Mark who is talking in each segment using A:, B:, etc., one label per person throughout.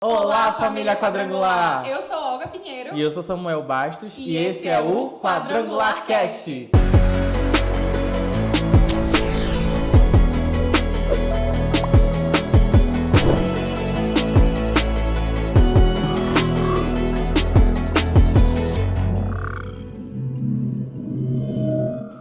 A: Olá, família Quadrangular!
B: Eu sou Olga Pinheiro.
A: E eu sou Samuel Bastos. E esse é o Quadrangular Cast.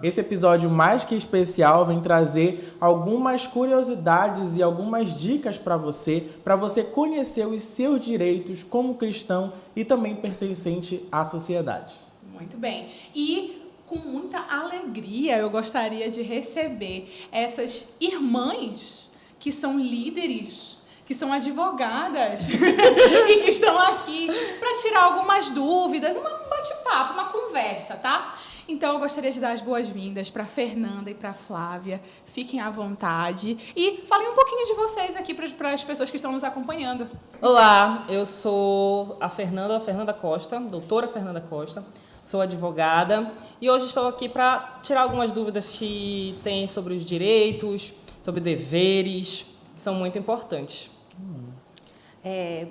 A: Esse episódio mais que especial vem trazer algumas curiosidades e algumas dicas para você conhecer os seus direitos como cristão e também pertencente à sociedade.
B: Muito bem. E com muita alegria eu gostaria de receber essas irmãs que são líderes, que são advogadas e que estão aqui para tirar algumas dúvidas, um bate-papo, uma conversa, tá? Então, eu gostaria de dar as boas-vindas para a Fernanda e para a Flávia. Fiquem à vontade e falem um pouquinho de vocês aqui para as pessoas que estão nos acompanhando.
C: Olá, eu sou a Fernanda Costa, doutora Fernanda Costa, sou advogada e hoje estou aqui para tirar algumas dúvidas que tem sobre os direitos, sobre deveres, que são muito importantes.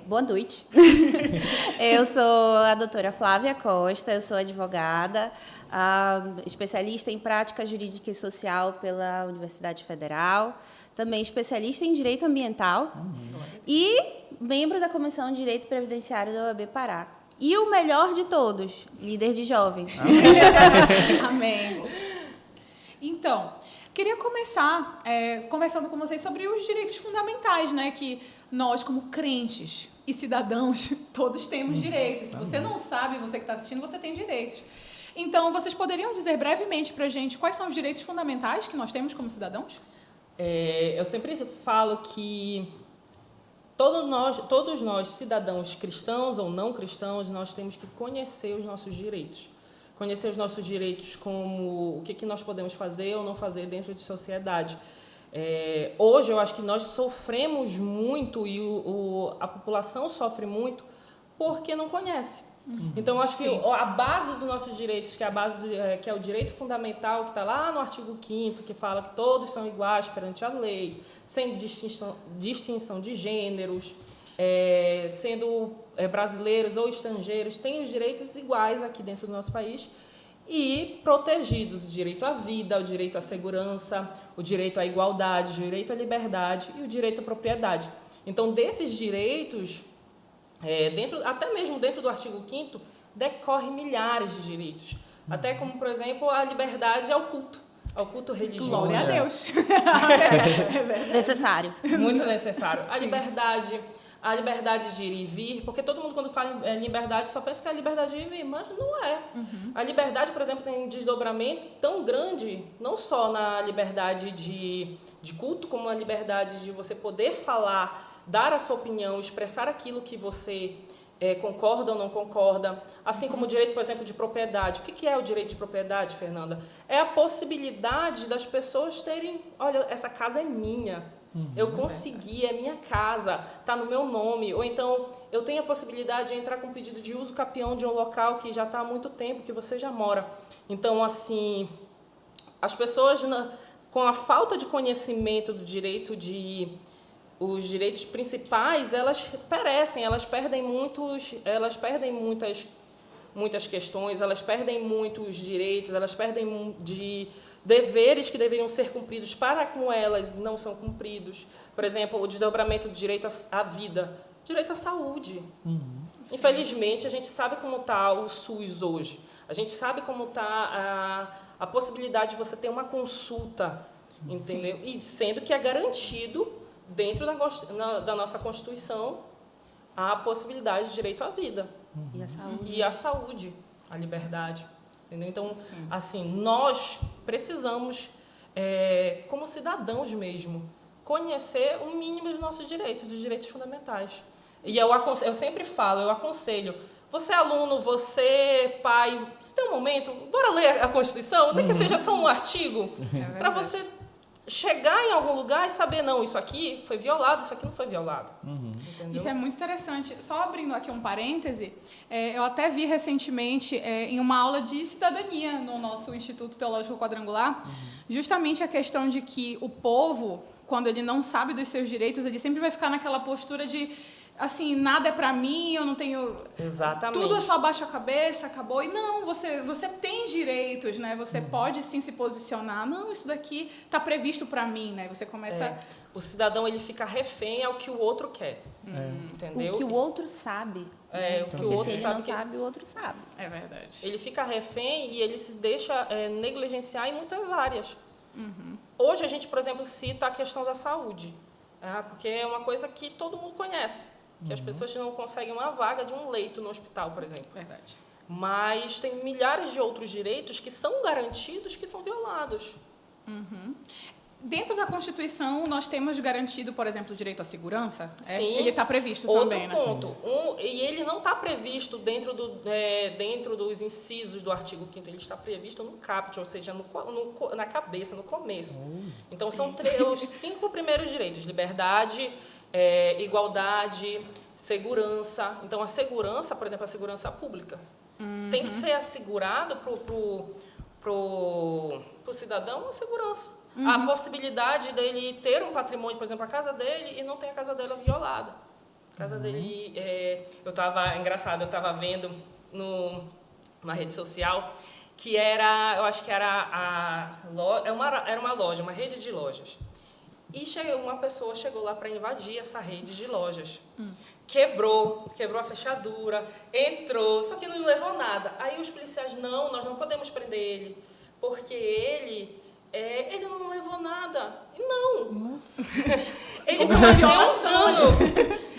D: Boa noite. Eu sou a doutora Flávia Costa, eu sou advogada, especialista em prática jurídica e social pela Universidade Federal, também especialista em direito ambiental e membro da Comissão de Direito Previdenciário da OAB Pará. E o melhor de todos, líder de jovens.
B: Amém. Então, queria começar conversando com vocês sobre os direitos fundamentais, né? Que nós, como crentes e cidadãos, todos temos direitos. Se você não sabe, você que está assistindo, você tem direitos. Então, vocês poderiam dizer brevemente para a gente quais são os direitos fundamentais que nós temos como cidadãos?
C: Eu sempre falo que todos nós, cidadãos cristãos ou não cristãos, nós temos que conhecer os nossos direitos. Conhecer os nossos direitos como o que nós podemos fazer ou não fazer dentro de sociedade. Hoje, eu acho que nós sofremos muito e a população sofre muito porque não conhece. Então, eu acho que a base dos nossos direitos, que é o direito fundamental, que está lá no artigo 5º, que fala que todos são iguais perante a lei, sem distinção de gêneros, sendo brasileiros ou estrangeiros, têm os direitos iguais aqui dentro do nosso país e protegidos: o direito à vida, o direito à segurança, o direito à igualdade, o direito à liberdade e o direito à propriedade. Então, desses direitos, até mesmo dentro do artigo 5º, decorre milhares de direitos. Até como, por exemplo, a liberdade ao culto religioso.
B: Glória a Deus.
D: Necessário.
C: Muito necessário. A liberdade de ir e vir, porque todo mundo, quando fala em liberdade, só pensa que é a liberdade de ir e vir, mas não é. A liberdade, por exemplo, tem um desdobramento tão grande, não só na liberdade de culto, como na liberdade de você poder falar, dar a sua opinião, expressar aquilo que você concorda ou não concorda. Assim como o direito, por exemplo, de propriedade. O que é o direito de propriedade, Fernanda? É a possibilidade das pessoas terem: olha, essa casa é minha. Eu consegui, é minha casa, está no meu nome. Ou então, eu tenho a possibilidade de entrar com um pedido de uso capião de um local que já está há muito tempo, que você já mora. Então, assim, as pessoas, com a falta de conhecimento do direito os direitos principais, elas perecem, elas perdem muitas questões, elas perdem muitos direitos, elas perdem de deveres que deveriam ser cumpridos para com elas não são cumpridos. Por exemplo, o desdobramento do direito à vida, direito à saúde. Infelizmente, a gente sabe como está o SUS hoje. A gente sabe como está a possibilidade de você ter uma consulta, entendeu? E sendo que é garantido dentro da nossa Constituição a possibilidade de direito à vida. E à saúde, à liberdade. Entendeu? Então, assim, nós precisamos, como cidadãos mesmo, conhecer o mínimo dos nossos direitos, dos direitos fundamentais. E eu sempre falo, eu aconselho: você é aluno, você pai, você tem um momento, bora ler a Constituição, nem que seja só um artigo, para você chegar em algum lugar e saber: não, isso aqui foi violado, isso aqui não foi violado.
B: Isso é muito interessante. Só abrindo aqui um parêntese, eu até vi recentemente em uma aula de cidadania no nosso Instituto Teológico Quadrangular, justamente a questão de que o povo, quando ele não sabe dos seus direitos, ele sempre vai ficar naquela postura de assim, nada é pra mim, eu não tenho...
C: Exatamente.
B: Tudo é só abaixa a cabeça, acabou. E não, você tem direitos, né? Você pode sim se posicionar. Não, isso daqui tá previsto pra mim, né? Você começa...
C: O cidadão, ele fica refém ao que o outro quer. Entendeu?
D: O que o outro sabe.
C: O que o
D: Porque
C: outro
D: se ele
C: sabe
D: não
C: que
D: sabe, o outro sabe.
B: É verdade.
C: ele fica refém e ele se deixa negligenciar em muitas áreas. Hoje a gente, por exemplo, cita a questão da saúde, porque é uma coisa que todo mundo conhece, que as pessoas não conseguem uma vaga de um leito no hospital, por exemplo.
B: Verdade.
C: Mas tem milhares de outros direitos que são garantidos que são violados.
B: Dentro da Constituição, nós temos garantido, por exemplo, o direito à segurança?
C: Sim.
B: Ele está previsto
C: Outro
B: também, né?
C: ponto. E ele não está previsto dentro dos incisos do artigo 5º, ele está previsto no caput, ou seja, na cabeça, no começo. Então, são os 5 primeiros direitos: liberdade, igualdade, segurança. Então, a segurança, por exemplo, a segurança pública, tem que ser assegurado para o cidadão a segurança. A possibilidade dele ter um patrimônio, por exemplo, a casa dele, e não ter a casa dele violada. A casa dele, eu estava vendo numa rede social que eu acho que era uma loja, uma rede de lojas. E uma pessoa chegou lá para invadir essa rede de lojas. Quebrou a fechadura, entrou, só que não levou nada. Aí os policiais, nós não podemos prender ele, porque ele não levou nada. E não.
A: Nossa.
C: Ele cometeu um dano.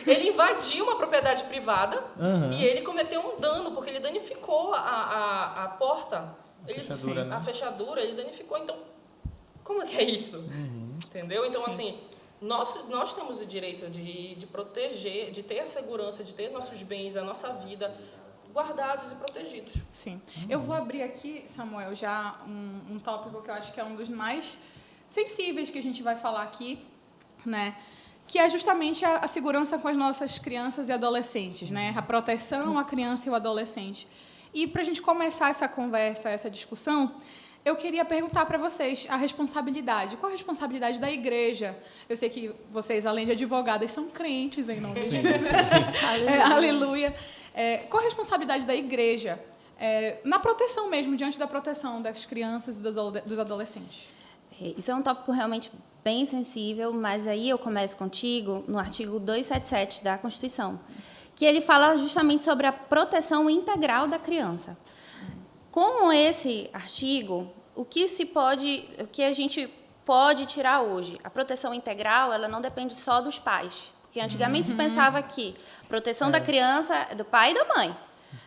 C: Ele invadiu uma propriedade privada e ele cometeu um dano, porque ele danificou a porta.
A: Fechadura, né?
C: A fechadura, ele danificou. Então, como é que é isso? Entendeu? Então, assim, nós temos o direito de proteger, de ter a segurança, de ter nossos bens, a nossa vida guardados e protegidos.
B: Sim. Eu vou abrir aqui, Samuel, já um tópico que eu acho que é um dos mais sensíveis que a gente vai falar aqui, né? Que é justamente a segurança com as nossas crianças e adolescentes, né? A proteção à criança e ao adolescente. E para a gente começar essa conversa, essa discussão, eu queria perguntar para vocês a responsabilidade. Qual a responsabilidade da igreja? Eu sei que vocês, além de advogadas, são crentes em nome de Jesus. Aleluia. Qual a responsabilidade da igreja na proteção mesmo, diante da proteção das crianças e dos adolescentes?
D: Isso é um tópico realmente bem sensível, mas aí eu começo contigo no artigo 277 da Constituição, que ele fala justamente sobre a proteção integral da criança. Com esse artigo, o que a gente pode tirar hoje? A proteção integral, ela não depende só dos pais. Porque antigamente se pensava que a proteção da criança é do pai e da mãe,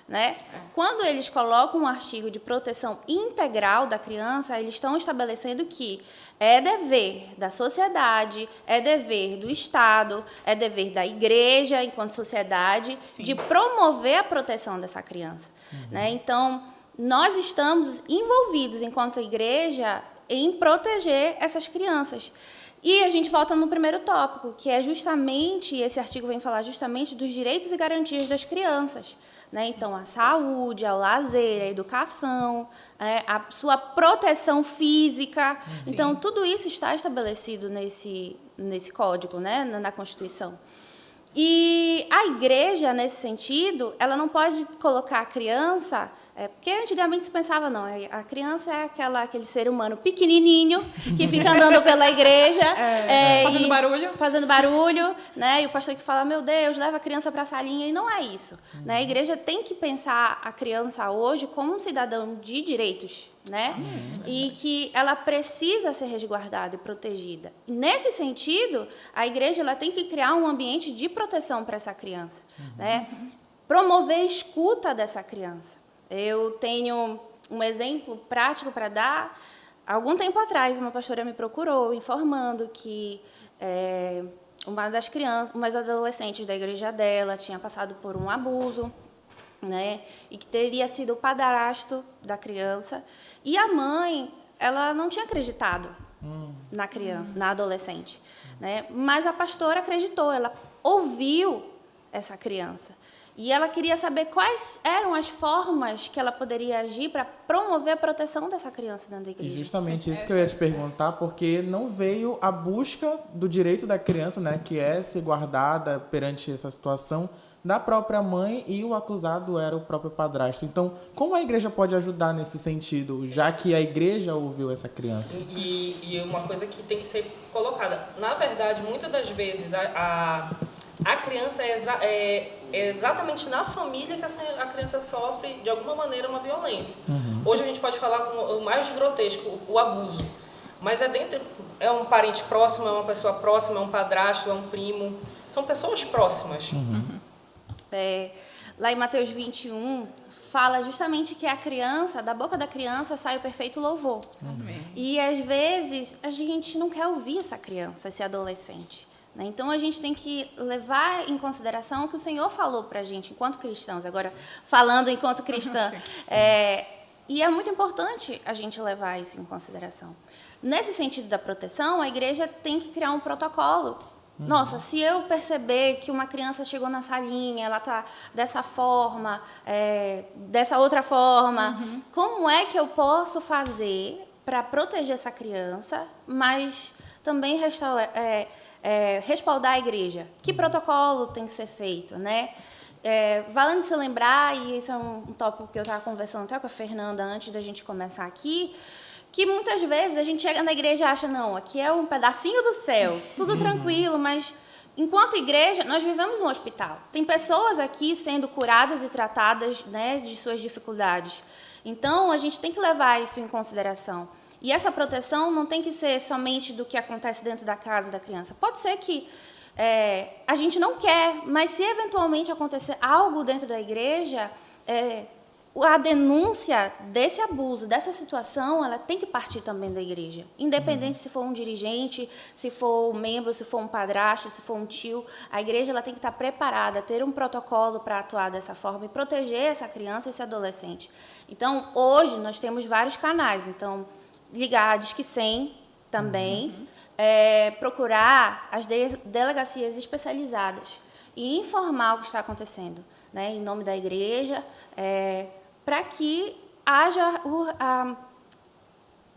D: né? Quando eles colocam um artigo de proteção integral da criança, eles estão estabelecendo que é dever da sociedade, é dever do Estado, é dever da igreja, enquanto sociedade, de promover a proteção dessa criança, né? Então, nós estamos envolvidos, enquanto igreja, em proteger essas crianças. E a gente volta no primeiro tópico, que é justamente, esse artigo vem falar justamente dos direitos e garantias das crianças, né? Então, a saúde, o lazer, a educação, a sua proteção física. Sim. Então, tudo isso está estabelecido nesse código, né? Na Constituição. E a igreja, nesse sentido, ela não pode colocar a criança... porque antigamente se pensava, não, a criança é aquele ser humano pequenininho que fica andando pela igreja. Fazendo barulho, né? E o pastor que fala, meu Deus, leva a criança para a salinha. E não é isso, né? A igreja tem que pensar a criança hoje como um cidadão de direitos, né? E que ela precisa ser resguardada e protegida. E nesse sentido, a igreja ela tem que criar um ambiente de proteção para essa criança, né? Promover a escuta dessa criança. Eu tenho um exemplo prático para dar. Algum tempo atrás, uma pastora me procurou informando que uma das adolescentes da igreja dela tinha passado por um abuso, né? E que teria sido o padrasto da criança. E a mãe, ela não tinha acreditado na criança, na adolescente, né? Mas a pastora acreditou, ela ouviu essa criança. E ela queria saber quais eram as formas que ela poderia agir para promover a proteção dessa criança dentro da igreja.
A: E justamente isso que eu ia te perguntar, porque não veio a busca do direito da criança, né, que é ser guardada perante essa situação, da própria mãe, e o acusado era o próprio padrasto. Então, como a igreja pode ajudar nesse sentido, já que a igreja ouviu essa criança?
C: E uma coisa que tem que ser colocada, na verdade, muitas das vezes a criança é exatamente na família que a criança sofre, de alguma maneira, uma violência. Hoje a gente pode falar com o mais grotesco, o abuso. Mas é um parente próximo, é uma pessoa próxima, é um padrasto, é um primo. São pessoas próximas.
D: Lá em Mateus 21, fala justamente que da boca da criança sai o perfeito louvor.
B: Amém.
D: E, às vezes, a gente não quer ouvir essa criança, esse adolescente. Né? Então, a gente tem que levar em consideração o que o Senhor falou para a gente, enquanto cristãos. Agora, falando enquanto cristã. E é muito importante a gente levar isso em consideração. Nesse sentido da proteção, a igreja tem que criar um protocolo. Nossa, se eu perceber que uma criança chegou na salinha, ela está dessa forma, dessa outra forma, como é que eu posso fazer para proteger essa criança, mas também respaldar a igreja? Que protocolo tem que ser feito, né? Valendo se lembrar, e isso é um tópico que eu estava conversando até com a Fernanda antes da gente começar aqui, que muitas vezes a gente chega na igreja e acha, não, aqui é um pedacinho do céu, tudo tranquilo, mas enquanto igreja, nós vivemos um hospital. Tem pessoas aqui sendo curadas e tratadas, né, de suas dificuldades. Então, a gente tem que levar isso em consideração. E essa proteção não tem que ser somente do que acontece dentro da casa da criança. Pode ser que a gente não quer, mas se eventualmente acontecer algo dentro da igreja, a denúncia desse abuso, dessa situação, ela tem que partir também da igreja. Independente se for um dirigente, se for um membro, se for um padrasto, se for um tio, a igreja ela tem que estar preparada, ter um protocolo para atuar dessa forma e proteger essa criança e esse adolescente. Então, hoje, nós temos vários canais. Então, ligar a Disque 100 também, procurar as delegacias especializadas e informar o que está acontecendo, né, em nome da igreja, para que haja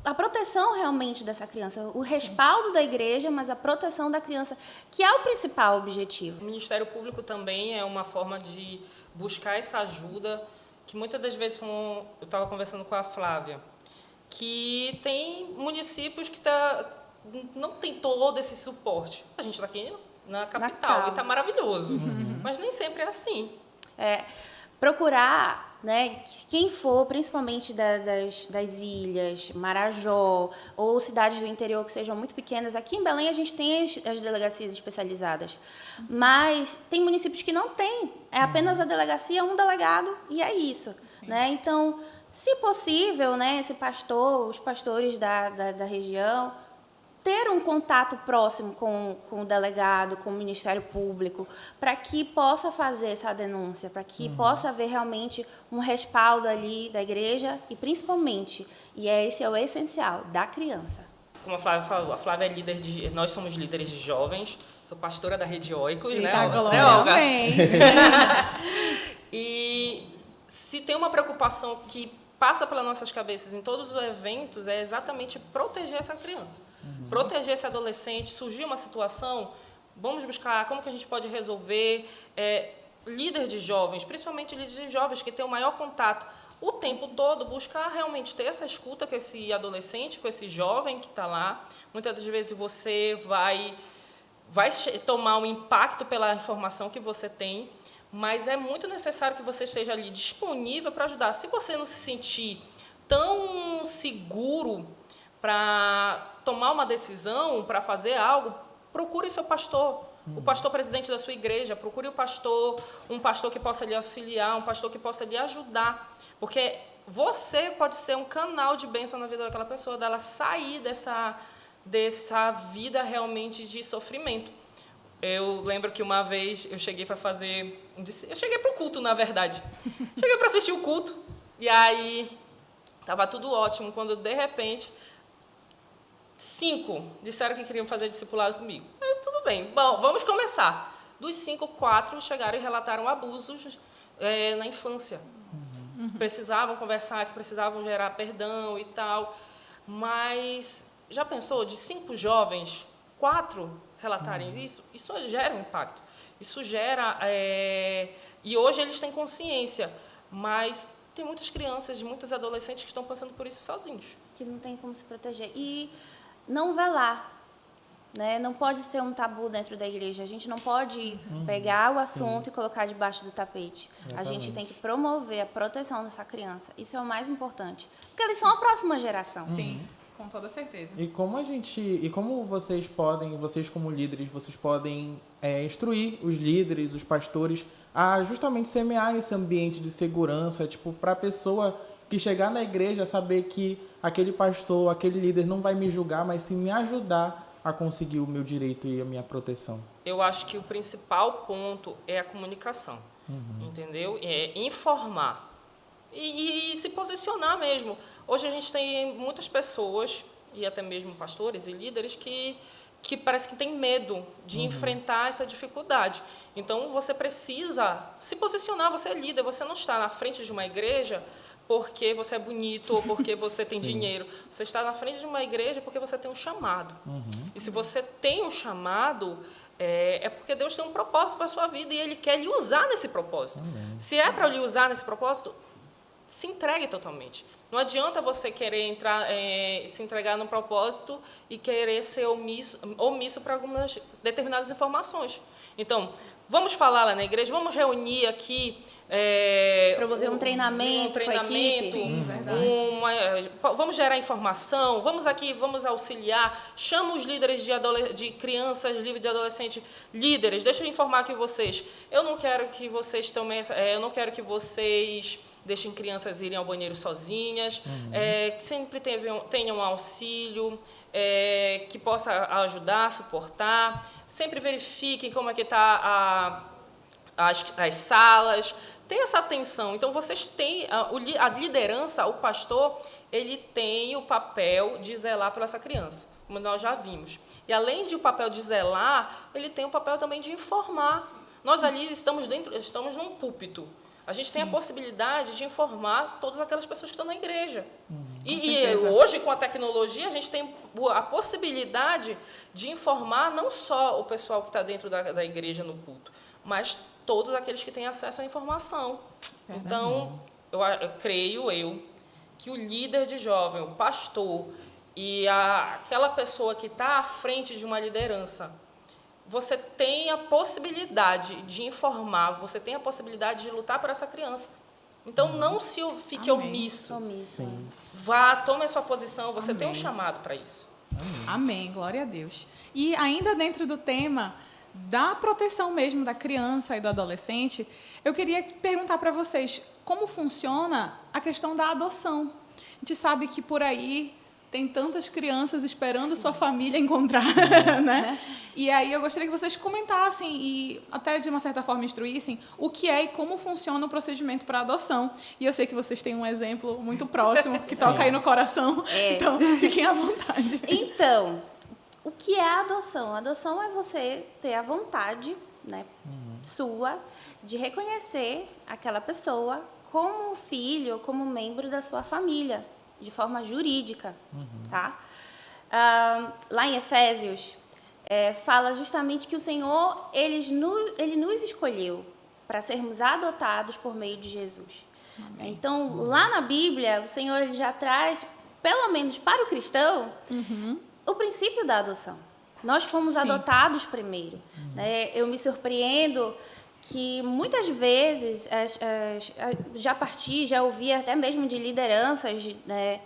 D: a proteção realmente dessa criança, o respaldo da igreja, mas a proteção da criança, que é o principal objetivo.
C: O Ministério Público também é uma forma de buscar essa ajuda, que muitas das vezes, como eu estava conversando com a Flávia, que tem municípios que não tem todo esse suporte. A gente está aqui na capital e está maravilhoso, mas nem sempre é assim.
D: Procurar, né, quem for, principalmente das ilhas, Marajó, ou cidades do interior que sejam muito pequenas. Aqui em Belém a gente tem as delegacias especializadas, mas tem municípios que não tem. É apenas a delegacia, um delegado, e é isso. Né? Então, se possível, né, os pastores da região, ter um contato próximo com o delegado, com o Ministério Público, para que possa fazer essa denúncia, para que possa haver realmente um respaldo ali da igreja e, principalmente, esse é o essencial, da criança.
C: Como a Flávia falou, a Flávia é nós somos líderes de jovens, sou pastora da Rede Oicos, né?
B: Olga?
C: E se tem uma preocupação que passa pelas nossas cabeças em todos os eventos, é exatamente proteger essa criança. Proteger esse adolescente. Surgiu uma situação, vamos buscar como que a gente pode resolver. Líder de jovens, principalmente líderes de jovens que têm o maior contato o tempo todo, buscar realmente ter essa escuta com esse adolescente, com esse jovem que está lá. Muitas das vezes você vai tomar um impacto pela informação que você tem, mas é muito necessário que você esteja ali disponível para ajudar. Se você não se sentir tão seguro para tomar uma decisão, para fazer algo, procure seu pastor, o pastor presidente da sua igreja, procure um pastor que possa lhe auxiliar, um pastor que possa lhe ajudar, porque você pode ser um canal de bênção na vida daquela pessoa, dela sair dessa vida realmente de sofrimento. Eu lembro que uma vez eu cheguei para o culto, na verdade. Cheguei para assistir o culto, e aí estava tudo ótimo, quando de repente 5 disseram que queriam fazer discipulado comigo. Tudo bem, bom, vamos começar. dos 5, 4 chegaram e relataram abusos na infância. Precisavam conversar, que precisavam gerar perdão e tal. Mas já pensou, de 5 jovens, 4 relatarem isso? Isso gera um impacto. Isso gera... E hoje eles têm consciência, mas tem muitas crianças, muitos adolescentes que estão passando por isso sozinhos.
D: Que não tem como se proteger. E não velar. Né? Não pode ser um tabu dentro da igreja. A gente não pode pegar o assunto e colocar debaixo do tapete.
A: Exatamente.
D: A gente tem que promover a proteção dessa criança. Isso é o mais importante. Porque eles são a próxima geração.
B: Sim, com toda certeza.
A: E como vocês como líderes, vocês podem instruir os líderes, os pastores, a justamente semear esse ambiente de segurança, tipo, para a pessoa que chegar na igreja saber que aquele pastor, aquele líder não vai me julgar, mas sim me ajudar a conseguir o meu direito e a minha proteção.
C: Eu acho que o principal ponto é a comunicação, entendeu? É informar e se posicionar mesmo. Hoje a gente tem muitas pessoas, e até mesmo pastores e líderes, que parece que têm medo de enfrentar essa dificuldade. Então, você precisa se posicionar, você é líder, você não está na frente de uma igreja porque você é bonito ou porque você tem dinheiro. Você está na frente de uma igreja porque você tem um chamado. E se você tem um chamado, é porque Deus tem um propósito para a sua vida e Ele quer lhe usar nesse propósito. Se é para lhe usar nesse propósito, se entregue totalmente. Não adianta você querer se entregar no propósito e querer ser omisso para algumas determinadas informações. Então, vamos falar lá na igreja, vamos reunir aqui...
D: promover um treinamento com a equipe.
B: Sim, verdade.
C: Vamos gerar informação, vamos auxiliar, chama os líderes de crianças, líderes de adolescentes, líderes, deixa eu informar aqui vocês. Eu não quero que vocês deixem crianças irem ao banheiro sozinhas, que sempre tenham um auxílio, que possa ajudar, suportar. Sempre verifiquem como é que está as salas. Tem essa atenção. Então, vocês têm a liderança, o pastor, ele tem o papel de zelar por essa criança, como nós já vimos. E, além de o papel de zelar, ele tem o papel também de informar. Nós ali estamos num púlpito. A gente tem a possibilidade de informar todas aquelas pessoas que estão na igreja. E hoje, com a tecnologia, a gente tem a possibilidade de informar não só o pessoal que está dentro da igreja no culto, mas todos aqueles que têm acesso à informação. Verdade. Então, eu creio que o líder de jovem, o pastor e aquela pessoa que está à frente de uma liderança, você tem a possibilidade de informar, você tem a possibilidade de lutar por essa criança. Então, não se fique omisso. Tome a sua posição, você tem um chamado para isso.
B: Amém, glória a Deus. E ainda dentro do tema da proteção mesmo da criança e do adolescente, eu queria perguntar para vocês como funciona a questão da adoção. A gente sabe que por aí tem tantas crianças esperando sua família encontrar, né? E aí eu gostaria que vocês comentassem e até de uma certa forma instruíssem o que é e como funciona o procedimento para adoção. E eu sei que vocês têm um exemplo muito próximo que toca aí no coração, então fiquem à vontade.
D: Então, o que é a adoção? A adoção é você ter a vontade, né, sua de reconhecer aquela pessoa como filho, como membro da sua família, de forma jurídica, tá? Lá em Efésios, fala justamente que o Senhor, Ele nos escolheu para sermos adotados por meio de Jesus. Amém. Então, lá na Bíblia, o Senhor ele já traz, pelo menos para o cristão, o princípio da adoção. Nós fomos adotados primeiro. Né? Eu me surpreendo que muitas vezes já ouvi até mesmo de lideranças, né,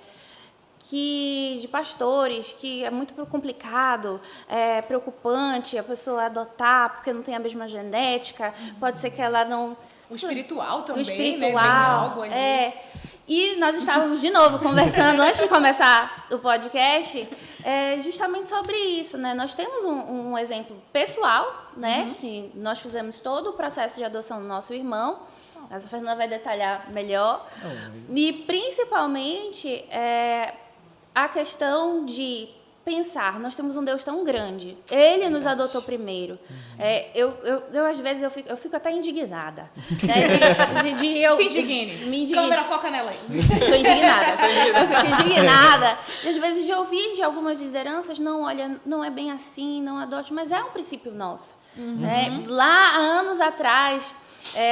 D: de pastores, que é muito complicado, é preocupante a pessoa adotar porque não tem a mesma genética, pode ser que ela não...
B: O espiritual também,
D: o espiritual,
B: né? Vem algo ali.
D: E nós estávamos de novo conversando antes de começar o podcast, justamente sobre isso, né? Nós temos um exemplo pessoal, né? Que nós fizemos todo o processo de adoção do nosso irmão. A Fernanda vai detalhar melhor. E principalmente a questão de pensar, nós temos um Deus tão grande. Ele nos adotou primeiro. Eu às vezes, eu fico até indignada. Né?
B: Se indigne.
D: Me indigno.
B: Câmera, foca nela aí.
D: Estou indignada. Eu fico indignada. E às vezes de ouvir de algumas lideranças, não, olha, não é bem assim, não adote, mas é um princípio nosso. Né? Lá, há anos atrás,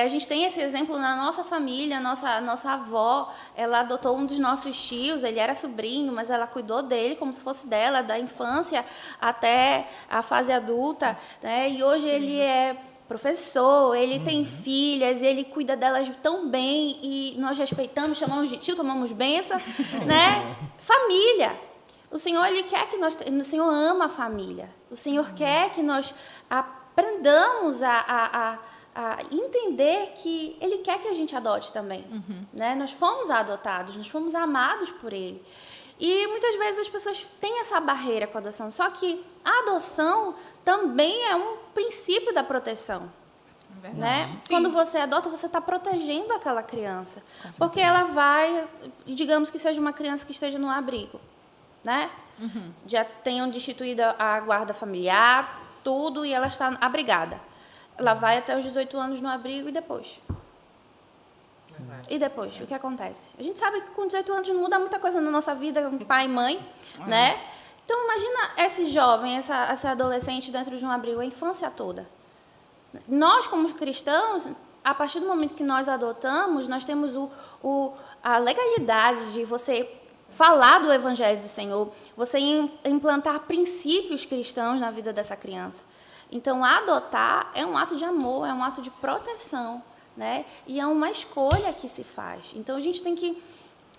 D: a gente tem esse exemplo na nossa família, nossa avó, ela adotou um dos nossos tios, ele era sobrinho, mas ela cuidou dele como se fosse dela, da infância até a fase adulta, né? E hoje ele é professor, ele tem filhas, ele cuida delas tão bem e nós respeitamos, chamamos de tio, tomamos benção, né? Família. O Senhor, ele quer que o Senhor ama a família. O Senhor quer que nós aprendamos a entender que Ele quer que a gente adote também. Né? Nós fomos adotados, nós fomos amados por Ele. E muitas vezes as pessoas têm essa barreira com a adoção, só que a adoção também é um princípio da proteção.
B: Verdade.
D: Né?
B: Sim.
D: Quando você adota, você está protegendo aquela criança. Porque ela vai, digamos que seja uma criança que esteja no abrigo. Né? Já tenham destituído a guarda familiar, tudo, e ela está abrigada. Ela vai até os 18 anos no abrigo e depois? E depois, o que acontece? A gente sabe que com 18 anos não muda muita coisa na nossa vida, com pai e mãe, né? Então, imagina esse jovem, essa adolescente dentro de um abrigo, a infância toda. Nós, como cristãos, a partir do momento que nós adotamos, nós temos a legalidade de você falar do Evangelho do Senhor, você implantar princípios cristãos na vida dessa criança. Então, adotar é um ato de amor, é um ato de proteção, né? E é uma escolha que se faz. Então, a gente tem que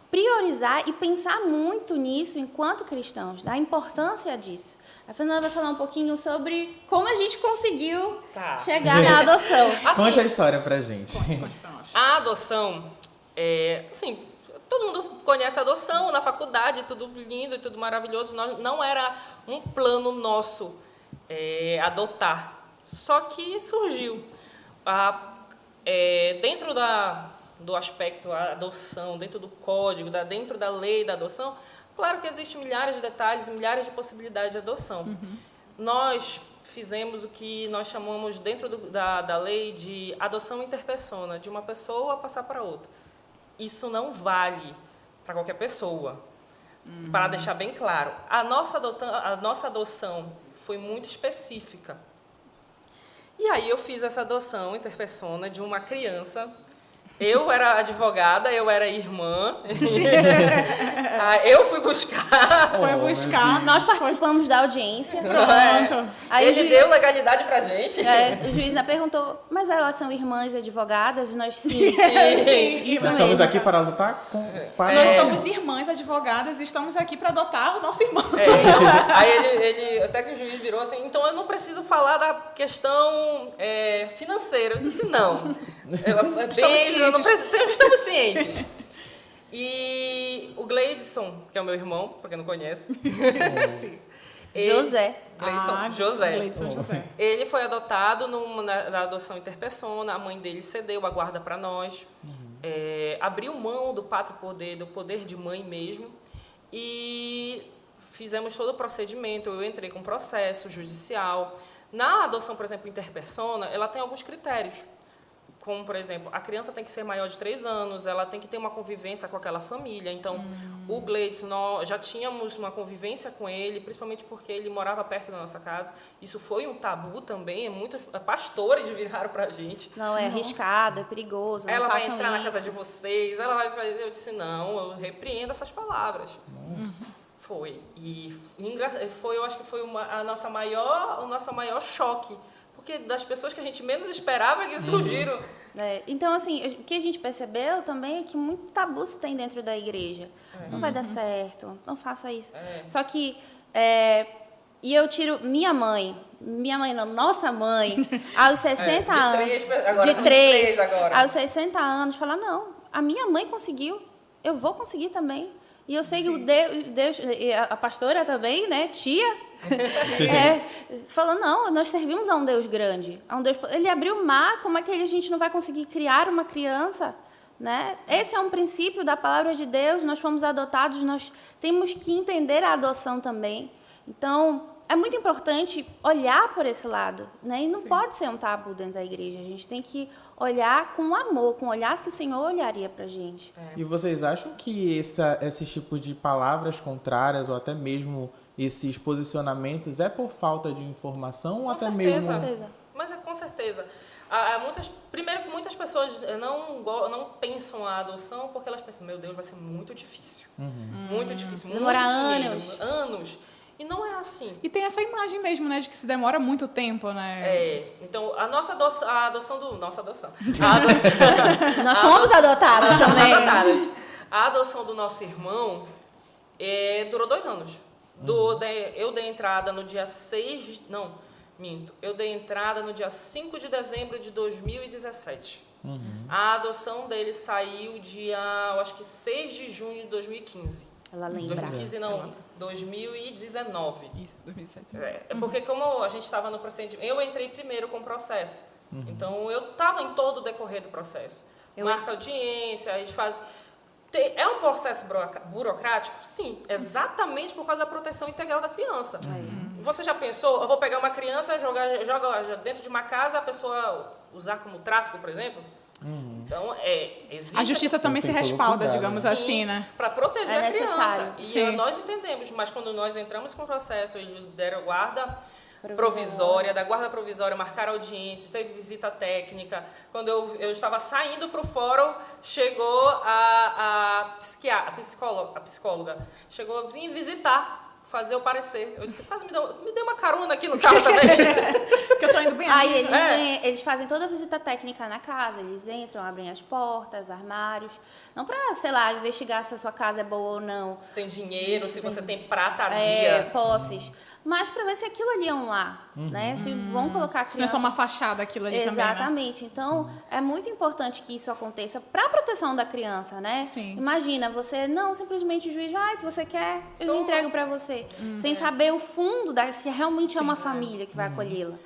D: priorizar e pensar muito nisso enquanto cristãos, da importância disso. A Fernanda vai falar um pouquinho sobre como a gente conseguiu chegar na adoção.
C: Assim,
A: Conte a história pra gente.
B: Conte pra nós.
C: A adoção, assim, todo mundo conhece a adoção na faculdade, tudo lindo e tudo maravilhoso. Não era um plano nosso adotar. Só que surgiu. Dentro do aspecto adoção, dentro do código, dentro da lei da adoção, claro que existem milhares de detalhes, milhares de possibilidades de adoção. Nós fizemos o que nós chamamos dentro da lei de adoção interpersona, de uma pessoa passar para outra. Isso não vale para qualquer pessoa. Para deixar bem claro, a nossa adoção foi muito específica. E aí eu fiz essa adoção interpersona de uma criança. Eu era advogada, eu era irmã. Eu fui buscar.
B: Foi buscar.
D: Nós participamos da audiência.
B: Pronto.
D: Aí
C: Ele deu legalidade pra gente.
D: o juiz ainda perguntou, mas elas são irmãs advogadas? E nós, sim. Isso
A: Nós
D: mesmo.
A: estamos aqui para lutar para...
B: Nós somos irmãs advogadas e estamos aqui para adotar o nosso irmão.
C: Aí ele, até que o juiz virou assim, então eu não preciso falar da questão financeira. Eu disse, não. Estamos cientes. E o Gleidson, que é o meu irmão, para quem não conhece.
B: Sim.
D: José.
C: Gleidson
B: José.
C: Ele foi adotado na adoção interpersona, a mãe dele cedeu a guarda para nós, abriu mão do pátrio poder, do poder de mãe mesmo, e fizemos todo o procedimento. Eu entrei com processo judicial. Na adoção, por exemplo, interpersona, ela tem alguns critérios. Como, por exemplo, a criança tem que ser maior de 3 anos, ela tem que ter uma convivência com aquela família. Então, o Gleidson, nós já tínhamos uma convivência com ele, principalmente porque ele morava perto da nossa casa. Isso foi um tabu também, muitos pastores viraram para a gente.
D: Não, é arriscado, é perigoso, não
C: Ela vai
D: façam
C: entrar na
D: isso.
C: casa de vocês, ela vai fazer... Eu disse, não, eu repreendo essas palavras. Foi. E eu acho que foi o nosso maior choque. Porque das pessoas que a gente menos esperava que surgiram.
D: Então, assim, o que a gente percebeu também é que muito tabu se tem dentro da igreja. Não vai dar certo, não faça isso. Só que, e eu tiro minha mãe não, nossa mãe, aos 60 anos...
C: De 3 agora.
D: Aos 60 anos, fala, não, a minha mãe conseguiu, eu vou conseguir também. E eu sei que o Deus, a pastora também, né, tia, falou, não, nós servimos a um Deus grande. A um Deus, ele abriu o mar, como é que a gente não vai conseguir criar uma criança? Né? Esse é um princípio da palavra de Deus, nós fomos adotados, nós temos que entender a adoção também. Então, é muito importante olhar por esse lado, né? E não
B: Sim.
D: pode ser um tabu dentro da igreja. A gente tem que olhar com amor, com o olhar que o Senhor olharia pra gente.
A: E vocês acham que esses tipos de palavras contrárias ou até mesmo esses posicionamentos é por falta de informação ou
C: Com
A: até
C: certeza.
A: mesmo...
D: Com certeza.
C: Mas com certeza. Primeiro que muitas pessoas não pensam a adoção porque elas pensam, meu Deus, vai ser muito difícil. Muito difícil, muito
D: Demora
C: dinheiro, anos. E não é assim.
B: E tem essa imagem mesmo, né, de que se demora muito tempo, né?
C: Então, a adoção. A adoção,
D: Nós fomos adotados também.
C: A adoção do nosso irmão durou 2 anos. Eu dei entrada no dia 6... Não, minto. Eu dei entrada no dia 5 de dezembro de 2017. A adoção dele saiu dia, eu acho que 6 de junho de 2015.
D: Ela lembra.
C: 2015 não, 2019.
B: Isso, 2007.
C: É porque como a gente estava no procedimento, eu entrei primeiro com o processo. Então, eu estava em todo o decorrer do processo. Marca audiência, a gente faz... É um processo burocrático? Sim, exatamente por causa da proteção integral da criança. Você já pensou, eu vou pegar uma criança, jogar dentro de uma casa, a pessoa usar como tráfico, por exemplo? Então, existe...
B: A justiça também se respalda, digamos assim, né?
C: Para proteger a criança. E
B: Sim.
C: nós entendemos, mas quando nós entramos com o processo, eles deram guarda provisória, da guarda provisória, marcaram audiência, teve visita técnica. Quando eu estava saindo para o fórum, chegou a psicóloga, chegou a vir visitar, fazer o parecer. Eu disse, quase me dê uma carona aqui no carro também.
B: Que eu tô indo bem
D: Aí
B: ali.
D: eles fazem toda a visita técnica na casa, eles entram, abrem as portas, armários, não para, sei lá, investigar se a sua casa é boa ou não.
C: Se tem dinheiro, se você tem prataria.
D: Posses. Mas para ver se aquilo ali é um lar, né? Se vão colocar a criança...
B: Se não é só uma fachada aquilo ali também, né?
D: Exatamente. Então, é muito importante que isso aconteça para a proteção da criança, né?
B: Sim.
D: Imagina, você não simplesmente o juiz, você quer, eu entrego para você. Sem saber o fundo, se realmente é uma família que vai acolhê-la.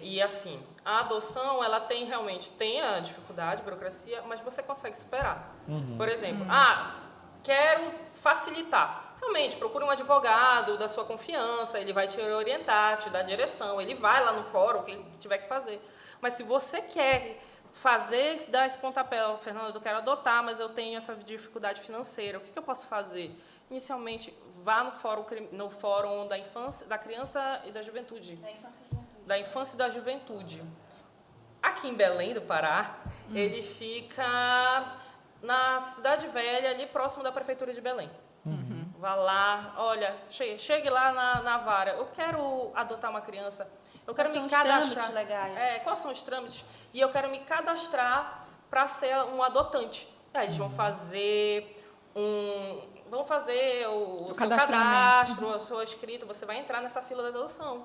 C: E assim, a adoção, ela tem a dificuldade, burocracia, mas você consegue superar. Por exemplo, quero facilitar. Realmente, procure um advogado da sua confiança, ele vai te orientar, te dar direção, ele vai lá no fórum, o que ele tiver que fazer. Mas se você quer dar esse pontapé, Fernanda, eu quero adotar, mas eu tenho essa dificuldade financeira, o que eu posso fazer? Inicialmente, vá no fórum da infância, da criança e da juventude. Da infância e da juventude. Aqui em Belém do Pará, ele fica na Cidade Velha, ali próximo da Prefeitura de Belém. Vá lá, olha, chegue lá na vara. Eu quero adotar uma criança. Eu quero me cadastrar.
D: Legais?
C: Quais são os trâmites? E eu quero me cadastrar para ser um adotante. Aí eles vão fazer o seu cadastro, o seu inscrito. Você vai entrar nessa fila da adoção.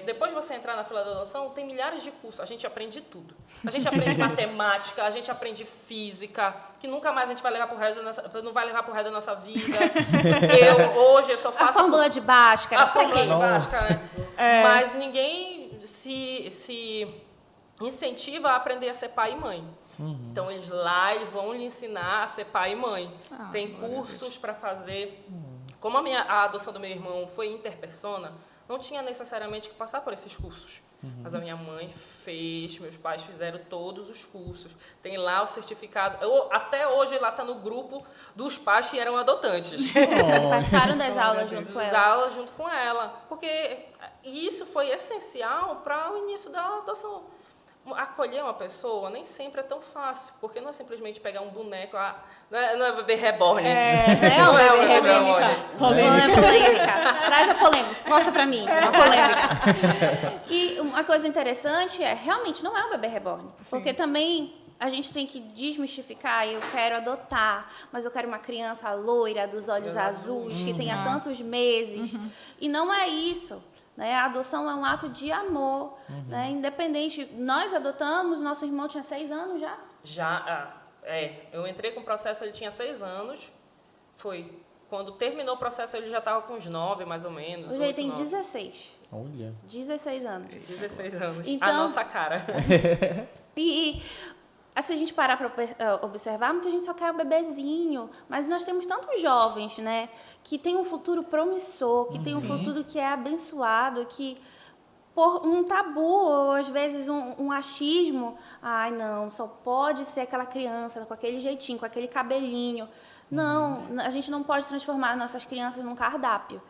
C: Depois de você entrar na fila da adoção, tem milhares de cursos. A gente aprende tudo. A gente aprende matemática, a gente aprende física, que nunca mais a gente vai levar não vai levar pro resto da nossa vida. Hoje eu só faço...
D: A fórmula de Bhaskara.
C: A fórmula de Bhaskara, né? Mas ninguém se incentiva a aprender a ser pai e mãe. Então, eles vão lhe ensinar a ser pai e mãe. Tem cursos para fazer. Como a adoção do meu irmão foi interpersona, não tinha necessariamente que passar por esses cursos. Mas a minha mãe fez, meus pais fizeram todos os cursos. Tem lá o certificado. Até hoje, lá está no grupo dos pais que eram adotantes.
D: Participaram das aulas junto com ela.
C: Das aulas junto com ela. Porque isso foi essencial para o início da adoção. Acolher uma pessoa nem sempre é tão fácil, porque não é simplesmente pegar um boneco, não é bebê reborn.
D: Não é um bebê reborn. Polêmica. Traz a polêmica, corta pra mim, uma polêmica. E uma coisa interessante realmente não é um bebê reborn, porque também a gente tem que desmistificar, eu quero adotar, mas eu quero uma criança loira, dos olhos azuis, que tenha tantos meses, e não é isso. A adoção é um ato de amor, independente. Nós adotamos, nosso irmão tinha 6 anos já?
C: Eu entrei com o processo, ele tinha 6 anos. Quando terminou o processo, ele já estava com uns 9, mais ou menos.
D: Hoje ele tem 16.
A: Olha.
D: 16 anos.
C: 16 anos,
D: então,
C: a nossa cara.
D: E se a gente parar para observar, muita gente só quer o bebezinho, mas nós temos tantos jovens, né, que têm um futuro promissor, que têm um futuro que é abençoado, que por um tabu, ou às vezes um achismo, ai não, só pode ser aquela criança com aquele jeitinho, com aquele cabelinho. Não, a gente não pode transformar nossas crianças num cardápio.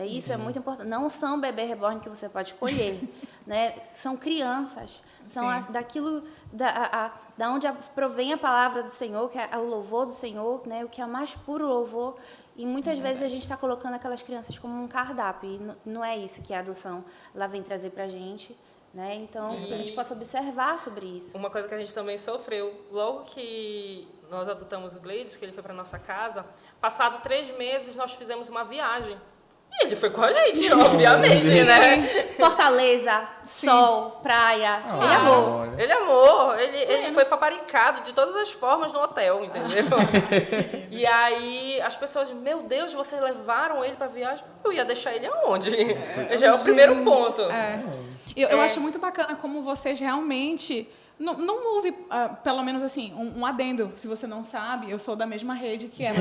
D: Isso é muito importante. Não são bebê reborn que você pode escolher, né? São crianças, são daquilo da onde provém a palavra do Senhor, que é o louvor do Senhor, né? O que é o mais puro louvor. E muitas vezes a gente está colocando aquelas crianças como um cardápio, e não é isso que a adoção ela vem trazer para a gente. Né? Então, que a gente possa observar sobre isso.
C: Uma coisa que a gente também sofreu, logo que nós adotamos o Gleides, que ele foi para nossa casa, passado 3 meses nós fizemos uma viagem. E ele foi com a gente, obviamente, né?
D: Fortaleza, sol, praia, ele amou.
C: Ele amou, ele foi paparicado de todas as formas no hotel, entendeu? E aí as pessoas, meu Deus, vocês levaram ele para viagem? Eu ia deixar ele aonde? Já é o primeiro ponto.
B: Eu acho muito bacana como vocês realmente... Não houve, pelo menos assim, um adendo. Se você não sabe, eu sou da mesma rede que ela.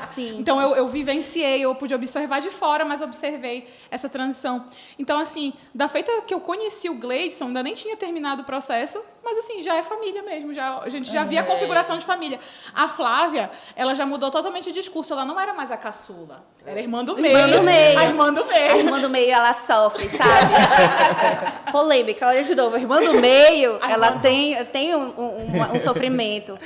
D: Sim.
B: Então, eu vivenciei, eu pude observar de fora, mas observei essa transição. Então, assim, da feita que eu conheci o Gleidson, ainda nem tinha terminado o processo, mas, assim, já é família mesmo. A gente já via a configuração de família. A Flávia, ela já mudou totalmente o discurso. Ela não era mais a caçula. Era a irmã do meio.
D: Irmã do meio.
B: A irmã do meio.
D: A irmã do meio, ela sofre, sabe? Polêmica, olha de novo. A irmã do meio, ela tem um sofrimento.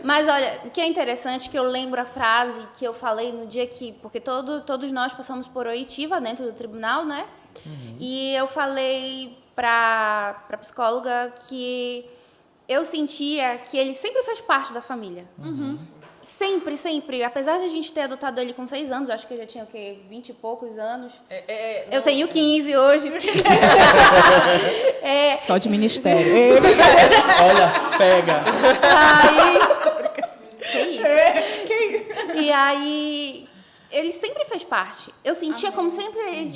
D: Mas, olha, o que é interessante, que eu lembro a frase que eu falei no dia que... Porque todos nós passamos por oitiva dentro do tribunal, né? E eu falei para a psicóloga que eu sentia que ele sempre fez parte da família. Sempre, sempre. Apesar de a gente ter adotado ele com 6 anos, acho que eu já tinha, 20 e poucos anos. Eu tenho 15 hoje.
B: Só de ministério.
A: Olha, pega.
D: Que isso? E aí... Ele sempre fez parte. Eu sentia como sempre ele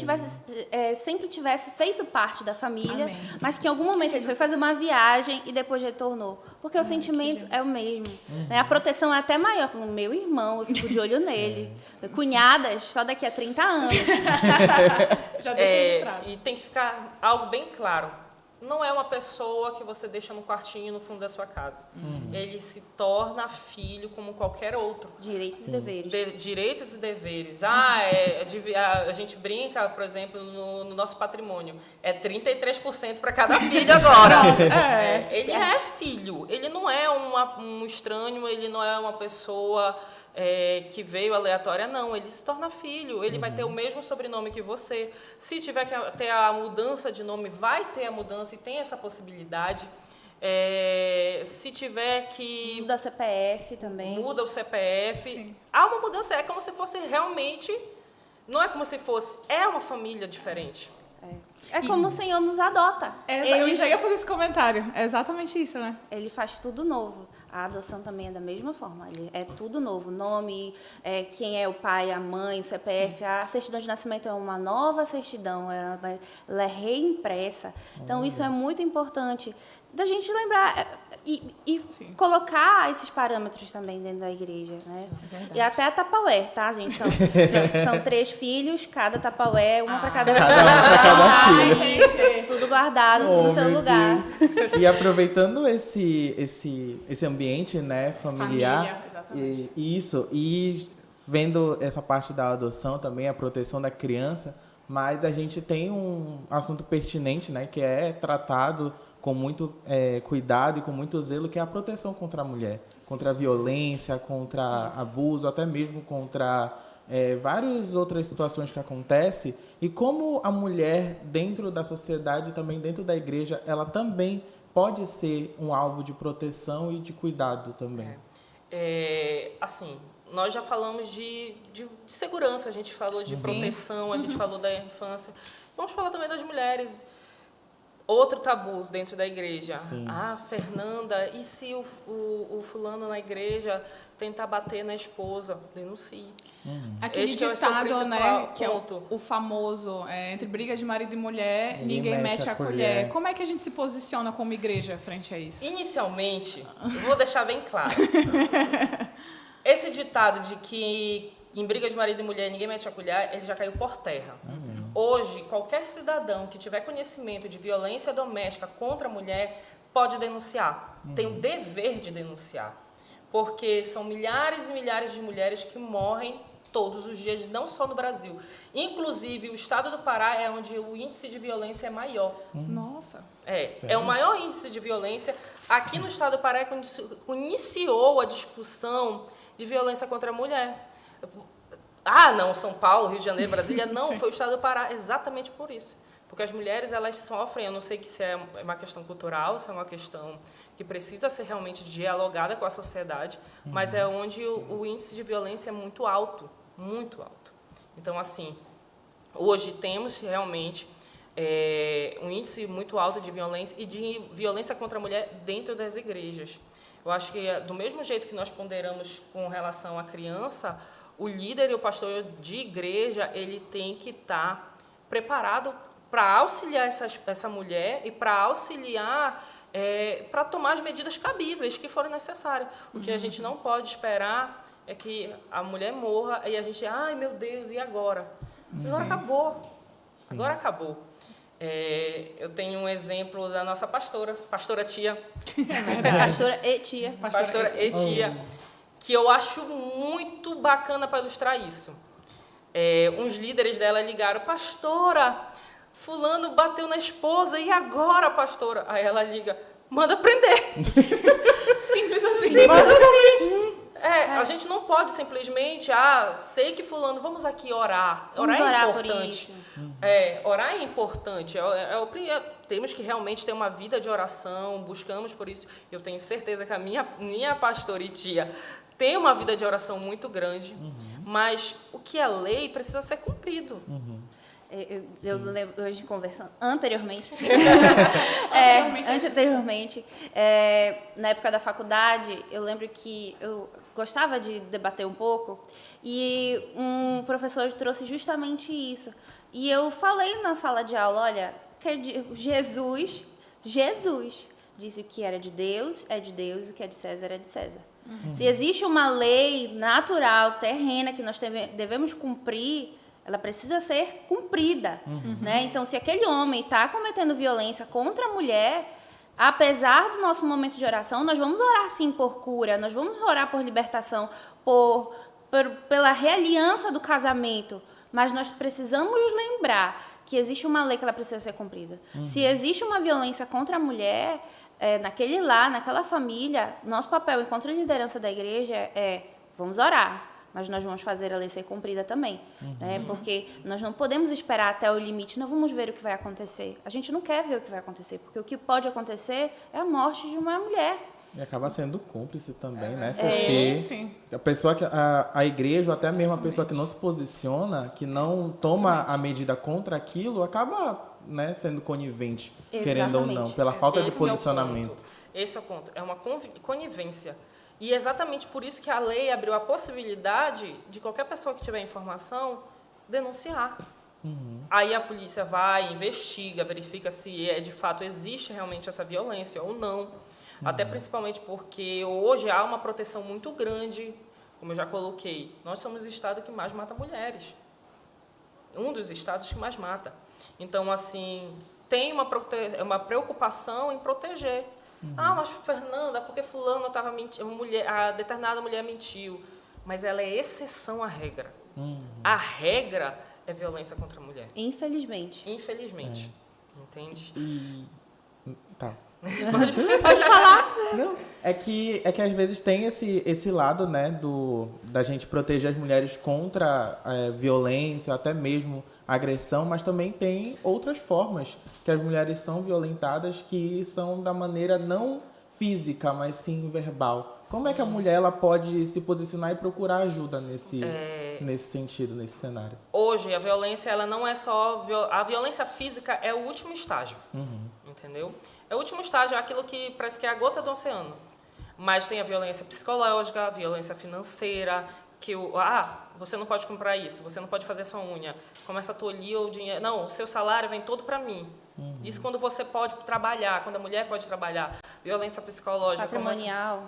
D: sempre tivesse feito parte da família, mas que em algum momento ele foi fazer uma viagem e depois retornou. Porque o sentimento é o mesmo. Né? A proteção é até maior. O meu irmão, eu fico de olho nele. Cunhadas, só daqui a 30 anos.
B: Já deixa registrado.
C: E tem que ficar algo bem claro. Não é uma pessoa que você deixa no quartinho no fundo da sua casa. Ele se torna filho como qualquer outro.
D: Direitos e deveres.
C: Direitos e deveres. A gente brinca, por exemplo, no nosso patrimônio. É 33% para cada filho agora. Ele é filho. Ele não é um estranho, ele não é uma pessoa... que veio aleatória, não, ele se torna filho, ele vai ter o mesmo sobrenome que você. Se tiver que ter a mudança de nome, vai ter a mudança e tem essa possibilidade. Se tiver que...
D: Muda CPF também.
C: Muda o CPF.
B: Sim.
C: Há uma mudança, é como se fosse realmente... Não é como se fosse... É uma família diferente.
D: É como o Senhor nos adota.
B: Eu já ia fazer esse comentário. É exatamente isso, né?
D: Ele faz tudo novo. A adoção também é da mesma forma. É tudo novo. Nome, quem é o pai, a mãe, o CPF. A certidão de nascimento é uma nova certidão. Ela é reimpressa. Então, isso é muito importante da gente lembrar e colocar esses parâmetros também dentro da igreja, né? E até a Tupperware, tá, gente? São 3 filhos, cada Tupperware, uma para cada filho. Isso, tudo guardado, tudo no seu lugar.
A: Deus. E aproveitando esse ambiente, né, familiar,
B: exatamente.
A: E vendo essa parte da adoção também, a proteção da criança, mas a gente tem um assunto pertinente, né, que é tratado com muito cuidado e com muito zelo, que é a proteção contra a mulher, contra a violência, contra abuso, até mesmo contra várias outras situações que acontecem, e como a mulher dentro da sociedade, também dentro da igreja, ela também pode ser um alvo de proteção e de cuidado também.
C: Assim, nós já falamos de segurança, a gente falou de proteção, a gente falou da infância. Vamos falar também das mulheres. Outro tabu dentro da igreja.
A: Sim.
C: Ah, Fernanda, e se o fulano na igreja tentar bater na esposa? Denuncie.
B: Aquele
C: Este é o seu
B: ditado, né,
C: principal
B: que é
C: ponto.
B: o famoso, entre brigas de marido e mulher,
A: Ninguém
B: ninguém
A: mete
B: mete
A: a
B: a colher. Como é que a gente se posiciona como igreja frente a isso?
C: Inicialmente, eu vou deixar bem claro. Esse ditado de que em briga de marido e mulher ninguém mete a colher, ele já caiu por terra. Hoje, qualquer cidadão que tiver conhecimento de violência doméstica contra a mulher pode denunciar. Tem o dever de denunciar. Porque são milhares e milhares de mulheres que morrem todos os dias, não só no Brasil. Inclusive, o estado do Pará é onde o índice de violência é maior.
B: Nossa.
C: É o maior índice de violência. Aqui no estado do Pará é quando iniciou a discussão de violência contra a mulher. Ah, não, São Paulo, Rio de Janeiro, Brasília, não, foi o estado do Pará, exatamente por isso. Porque as mulheres, elas sofrem, eu não sei se é uma questão cultural, se é uma questão que precisa ser realmente dialogada com a sociedade, mas é onde o índice de violência é muito alto, muito alto. Então, assim, hoje temos realmente um índice muito alto de violência e de violência contra a mulher dentro das igrejas. Eu acho que, do mesmo jeito que nós ponderamos com relação à criança, o líder e o pastor de igreja, ele tem que estar preparado para auxiliar essa mulher e para auxiliar, para tomar as medidas cabíveis que forem necessárias. O que a gente não pode esperar é que a mulher morra e a gente, ai meu Deus, e agora? Agora acabou.
A: Sim.
C: Agora acabou. Eu tenho um exemplo da nossa pastora tia.
D: Pastora e tia.
C: Pastora e tia, que eu acho muito bacana para ilustrar isso. Uns líderes dela ligaram, pastora, fulano bateu na esposa, e agora, pastora? Aí ela liga, manda prender.
B: Simples assim.
C: Simples assim. A gente não pode simplesmente, sei que fulano, vamos aqui orar.
D: Vamos
C: Orar é
D: orar por
C: importante.
D: isso.
C: Orar é importante. Temos que realmente ter uma vida de oração, buscamos por isso. Eu tenho certeza que a minha pastora e tia tem uma vida de oração muito grande, mas o que é lei precisa ser cumprido.
D: Eu lembro hoje conversando anteriormente, na época da faculdade, eu lembro que eu gostava de debater um pouco e um professor trouxe justamente isso. E eu falei na sala de aula, olha, Jesus disse que era de Deus, é de Deus, o que é de César é de César. Se existe uma lei natural, terrena, que nós devemos cumprir, ela precisa ser cumprida. Né? Então, se aquele homem está cometendo violência contra a mulher, apesar do nosso momento de oração, nós vamos orar sim por cura, nós vamos orar por libertação, pela realiança do casamento, mas nós precisamos lembrar que existe uma lei que ela precisa ser cumprida. Se existe uma violência contra a mulher, naquele lar, naquela família, nosso papel enquanto liderança da igreja vamos orar, mas nós vamos fazer a lei ser cumprida também. Né? Porque nós não podemos esperar até o limite, não vamos ver o que vai acontecer. A gente não quer ver o que vai acontecer, porque o que pode acontecer é a morte de uma mulher.
A: E acaba sendo cúmplice também, né?
B: Sim,
A: Porque
B: sim.
A: a pessoa que a igreja, ou até mesmo a pessoa que não se posiciona, que não toma a medida contra aquilo, acaba, né, sendo conivente, querendo ou não, pela falta de posicionamento.
C: Esse é o ponto. É uma conivência. E é exatamente por isso que a lei abriu a possibilidade de qualquer pessoa que tiver informação denunciar. Aí a polícia vai, investiga, verifica se de fato existe realmente essa violência ou não. Até principalmente porque hoje há uma proteção muito grande, como eu já coloquei. Nós somos o estado que mais mata mulheres. Um dos estados que mais mata. Então, assim, tem uma preocupação em proteger. Mas Fernanda, porque fulano estava mentindo, a determinada mulher mentiu. Mas ela é exceção à regra. A regra é violência contra a mulher.
D: Infelizmente.
C: Infelizmente. Entende?
A: Tá.
D: Pode falar.
A: Não, é que às vezes tem esse lado, né, da gente proteger as mulheres contra violência, até mesmo agressão, mas também tem outras formas que as mulheres são violentadas que são da maneira não física, mas sim verbal. Como é que a mulher ela pode se posicionar e procurar ajuda nesse sentido, nesse cenário?
C: Hoje, a violência ela não é só... A violência física é o último estágio. Entendeu? entendeu? O último estágio é aquilo que parece que é a gota do oceano. Mas tem a violência psicológica, a violência financeira, que você não pode comprar isso, você não pode fazer sua unha, começa a tolir o dinheiro. Não, o seu salário vem todo para mim. Isso quando você pode trabalhar, quando a mulher pode trabalhar. Violência psicológica.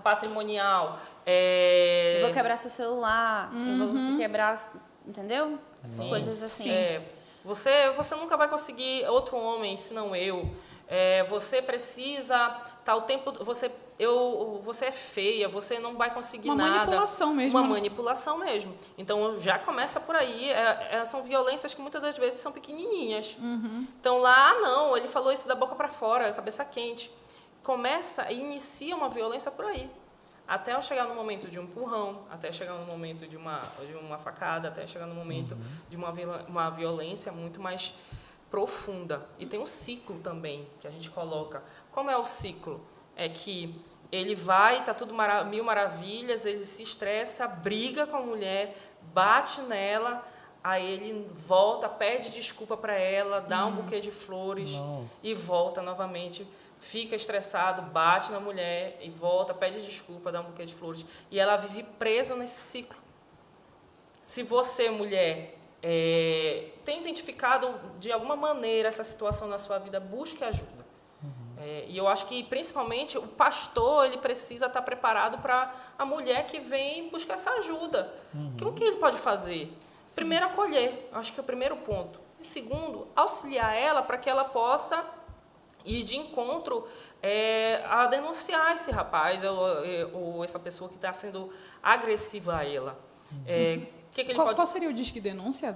C: Patrimonial.
D: Eu vou quebrar seu celular, eu vou quebrar, entendeu? Coisas assim.
C: Você nunca vai conseguir outro homem, senão eu. Você precisa o tempo. Você é feia, você não vai conseguir nada.
B: Uma manipulação mesmo.
C: Uma manipulação mesmo. Então já começa por aí. São violências que muitas das vezes são pequenininhas. Então lá não, ele falou isso da boca para fora, cabeça quente. Começa e inicia uma violência por aí. Até eu chegar no momento de um empurrão, até chegar no momento de uma facada, até chegar no momento de uma violência muito mais profunda. E tem um ciclo também que a gente coloca. Como é o ciclo? É que ele vai, tá tudo mil maravilhas, ele se estressa, briga com a mulher, bate nela, aí ele volta, pede desculpa para ela, dá um buquê de flores e volta novamente, fica estressado, bate na mulher e volta, pede desculpa, dá um buquê de flores. E ela vive presa nesse ciclo. Se você, mulher, tem identificado de alguma maneira essa situação na sua vida, busque ajuda. E eu acho que, principalmente, o pastor ele precisa estar preparado para a mulher que vem buscar essa ajuda. O que ele pode fazer? Sim. Primeiro, acolher. Acho que é o primeiro ponto. E segundo, auxiliar ela para que ela possa ir de encontro a denunciar esse rapaz ou essa pessoa que está sendo agressiva a ela.
B: Qual seria o Disque Denúncia?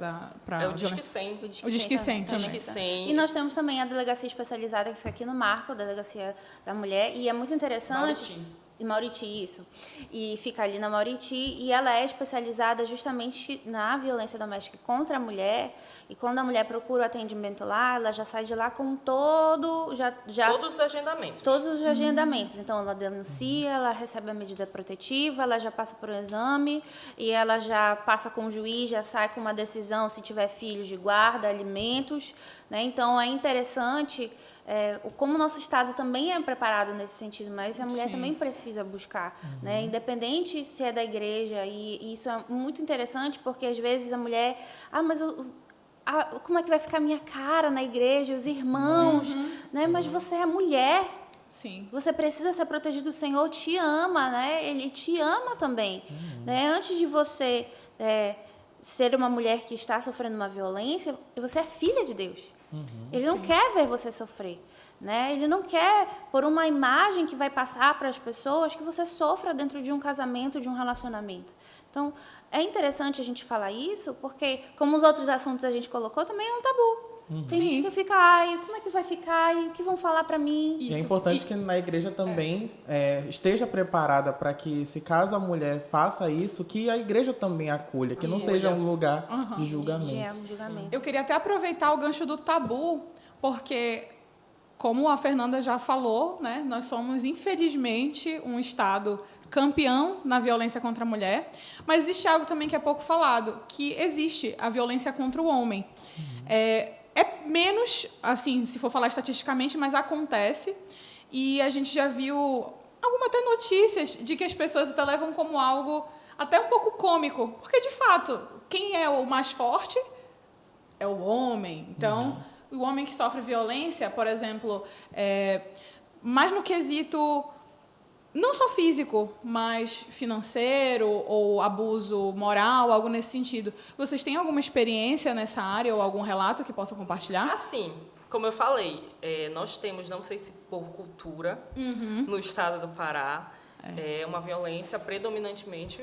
C: É o Disque 100.
B: O Disque 100 também.
C: Disque 100.
D: E nós temos também a delegacia especializada que fica aqui no Marco, a Delegacia da Mulher, e é muito interessante... Mauriti, isso. E fica ali na Mauriti, e ela é especializada justamente na violência doméstica contra a mulher, e quando a mulher procura o atendimento lá, ela já sai de lá com todos os agendamentos. Todos os agendamentos. Então, ela denuncia, ela recebe a medida protetiva, ela já passa por um exame, e ela já passa com o juiz, já sai com uma decisão se tiver filhos de guarda, alimentos, né? Então, é interessante... como o nosso Estado também é preparado nesse sentido, mas a mulher também precisa buscar, né? Independente se é da igreja, e isso é muito interessante, porque às vezes a mulher... mas como é que vai ficar a minha cara na igreja, os irmãos, né? Mas você é mulher.
B: Sim.
D: Você precisa ser protegido, o Senhor te ama, né? Ele te ama também. Né? Antes de você ser uma mulher que está sofrendo uma violência, você é filha de Deus. Ele não quer ver você sofrer, né? Ele não quer, por uma imagem que vai passar para as pessoas, que você sofra dentro de um casamento, de um relacionamento. Então, é interessante a gente falar isso, porque, como os outros assuntos a gente colocou, também é um tabu. Tem gente que fica, como é que vai ficar? E o que vão falar para mim?
A: E é importante que na igreja também esteja preparada para que, se caso a mulher faça isso, que a igreja também acolha, que não seja um lugar de julgamento.
B: Eu queria até aproveitar o gancho do tabu, porque, como a Fernanda já falou, né, nós somos, infelizmente, um Estado campeão na violência contra a mulher, mas existe algo também que é pouco falado, que existe a violência contra o homem. É menos, assim, se for falar estatisticamente, mas acontece. E a gente já viu algumas até notícias de que as pessoas até levam como algo até um pouco cômico. Porque, de fato, quem é o mais forte é o homem. Então, o homem que sofre violência, por exemplo, mais no quesito... não só físico, mas financeiro ou abuso moral, algo nesse sentido. Vocês têm alguma experiência nessa área ou algum relato que possam compartilhar?
C: Assim, como eu falei, nós temos, não sei se por cultura, no estado do Pará, uma violência predominantemente